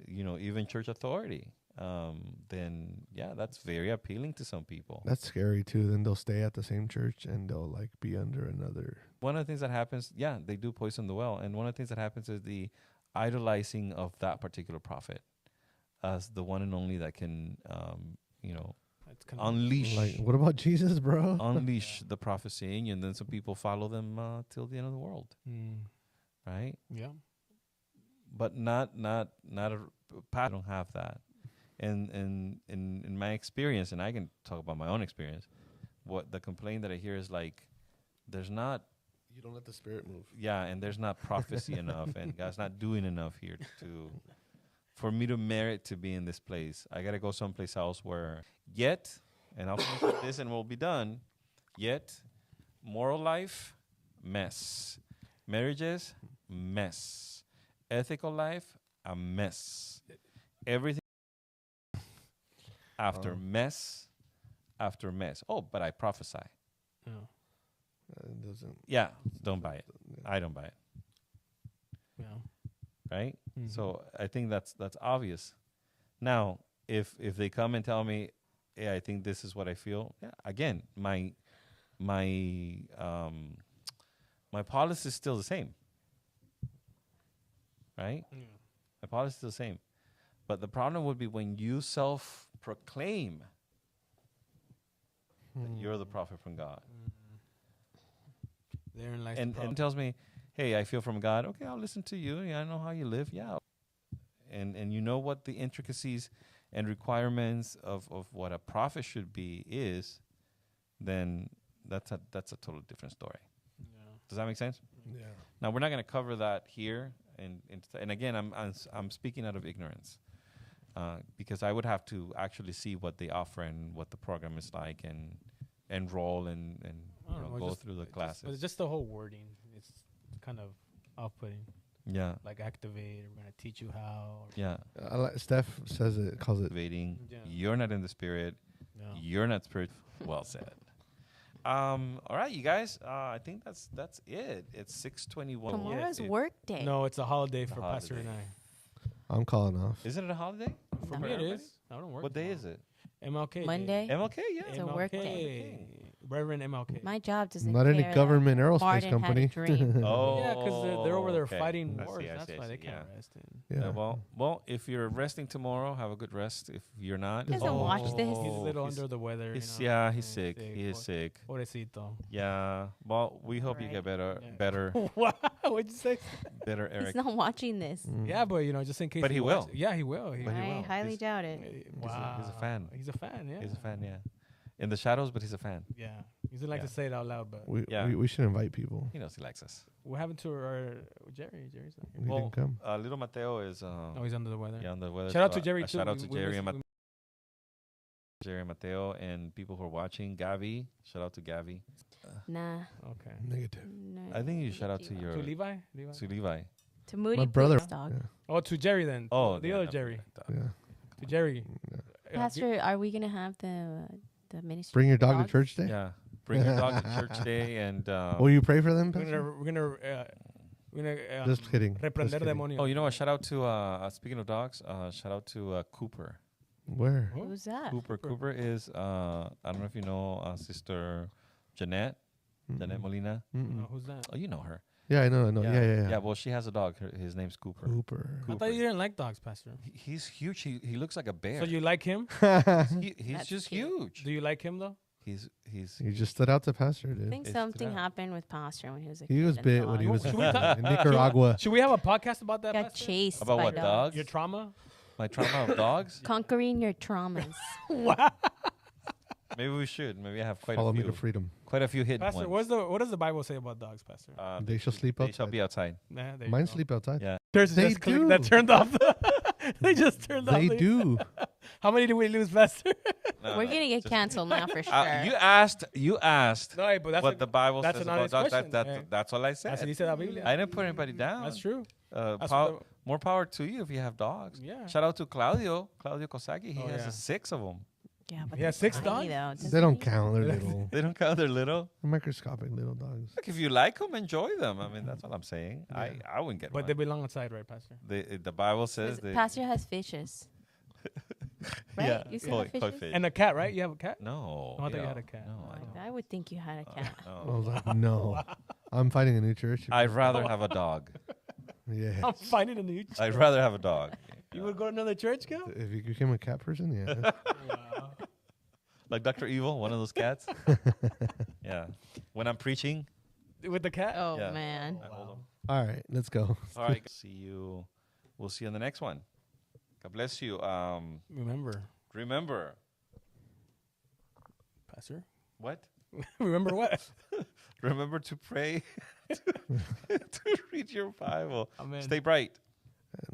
even church authority. Then that's very appealing to some people. That's scary too. Then they'll stay at the same church and they'll like be under another. One of the things that happens, they do poison the well. And one of the things that happens is the idolizing of that particular prophet as the one and only that can, That's kind unleash. Like, what about Jesus, bro? Unleash the prophecy in you, and then some people follow them till the end of the world, right? Yeah. But not a I don't have that. And in my experience, and I can talk about my own experience, what the complaint that I hear is like, there's not. You don't let the Spirit move. Yeah, and there's not prophecy enough, and God's not doing enough here for me to merit to be in this place. I gotta go someplace else where and I'll finish with this and we'll be done. Yet, moral life, mess. Marriages, mess. Ethical life, a mess. Everything after mess, after mess. Oh, but I prophesy. Yeah. It doesn't. Yeah, don't buy it. I don't buy it. Yeah. Right? So I think that's obvious. Now, if they come and tell me, I think this is what I feel. Yeah, again, my policy is still the same. Right? Yeah. My policy is still the same. But the problem would be when you self-proclaim that you're the prophet from God. Therein lies And tells me, hey, I feel from God. Okay, I'll listen to you. Yeah, I know how you live. Yeah. And you know what the intricacies and requirements of what a prophet should be is, then that's a totally different story. Yeah. Does that make sense? Yeah. Now, we're not going to cover that here. And again, I'm speaking out of ignorance. Because I would have to actually see what they offer and what the program is like and enroll and I don't know, go through the classes. But it's just the whole wording. It's kind of off-putting. Yeah. Like activate. We're gonna teach you how. Yeah. Steph calls it. Activating. Yeah. You're not in the spirit. Yeah. You're not spirit. Well said. All right, you guys. I think that's it. It's 6:21. Tomorrow's work day. No, it's a holiday It's a for Pastor and holiday. I. I'm calling off. Isn't it a holiday? For me, it is. I don't work. What day tomorrow. is it? MLK. Monday. MLK. Yeah. It's a work day. Reverend MLK. My job doesn't Not any care government that aerospace Martin had a company. dream. Oh. Yeah, because they're over there okay. fighting I wars. see, I That's see, I why they see, can't yeah. rest. Yeah. Well, if you're resting tomorrow, have a good rest. If you're not, He doesn't watch this. He's a little under the weather. He's, you know. he's sick. He is sick. Pobrecito. Yeah. Well, we hope you Right. get better, Yeah. better, Wow, what'd you say? better, Eric. He's not watching this. Yeah, but just in case. But he will. Yeah, he will. But he I will. highly He's- doubt it. Wow. he's a fan. He's a fan. Yeah. He's a fan. Yeah. In the shadows, but he's a fan. Yeah. He doesn't like Yeah. to say it out loud, but We should invite people. He knows he likes us. what happened to our Jerry? Jerry's not here. He didn't come. Little Mateo is Oh, he's under the weather. yeah, on the weather. Shout out so to Jerry too. Shout out to We Jerry miss- and Jerry and Mateo and people who are watching. Gavi. Shout out to Gavi. Nah. Okay. Negative. No. I think you shout out to your To Levi? to Levi. To Moody My brother. Poops, dog. Yeah. Oh, to Jerry then. Oh, the yeah, other no, Jerry. Yeah. To Jerry. Pastor, are we gonna have the ministry? Bring your dog dogs? to church day. Yeah. Bring your dog to church day and. Will you pray for them, We're Pastor? gonna Just kidding. reprender Just kidding. demonio. Oh, you know what? Shout out to speaking of dogs. Shout out to Cooper. Where? Oh. Who's that? Cooper is I don't know if you know Sister Jeanette Molina. Mm-mm. Who's that? Oh, you know her. Yeah, I know. Yeah. Yeah, well, she has a dog. His name's Cooper. Cooper. I thought you didn't like dogs, Pastor. He's huge. He looks like a bear. So you like him? He's That's just cute. huge. Do you like him though? He's You just stood out to Pastor, I dude. think It's something that. happened with Pastor when he was a He kid was and bit when he dog was Should we talk- in Nicaragua. Should we have a podcast about that, got Pastor? chased About by what, dogs. dogs? Your trauma? my trauma of dogs. Conquering your traumas. Maybe we should. Maybe I have quite Follow a me few. to freedom. Quite a few hidden Pastor, ones. what does the Bible say about dogs, Pastor? They shall sleep They shall outside. be outside. Nah, there you Mine go. sleep outside. Yeah. There's They just click do. that turned off. They just turned off. They do. How many did we lose, Pastor? No, We're no, gonna get just- canceled now for sure. You asked No, but that's what the Bible that's says an about honest dogs. question. Yeah. That's all I said. That's what he said. Biblia. I didn't put anybody down. That's true. That's Pow- what more power to you if you have dogs. Yeah. Shout out to Claudio Kosaki. He Oh, has yeah. 6 of them. yeah, but He has they're 6 tiny, dogs? though, They don't doesn't he? count. They're little. They don't count. They're little. Microscopic little dogs. Look, if you like them, enjoy them. I mean, that's all I'm saying. Yeah. I wouldn't get But one. they belong outside, right, Pastor? The Bible says they. Pastor has fishes. Right? Yeah. You still Koi- have koi fishes? fish. And a cat, right? You have a cat? No. Oh, I thought you yeah. had a cat. No, I Like, don't. I would think you had a cat. I No. was like, no. I'm finding a new church. I'd rather have a dog. Yeah. I'm finding a new. I'd rather have a dog. You would go to another church, girl? If you became a cat person, yeah. Wow. Like Dr. Evil, one of those cats. Yeah. When I'm preaching. With the cat? Oh, Yeah. man. I hold 'em. All right, let's go. All right. See you. We'll see you on the next one. God bless you. Remember. Pastor? What? Remember what? Remember to pray, to read your Bible. Amen. Stay bright.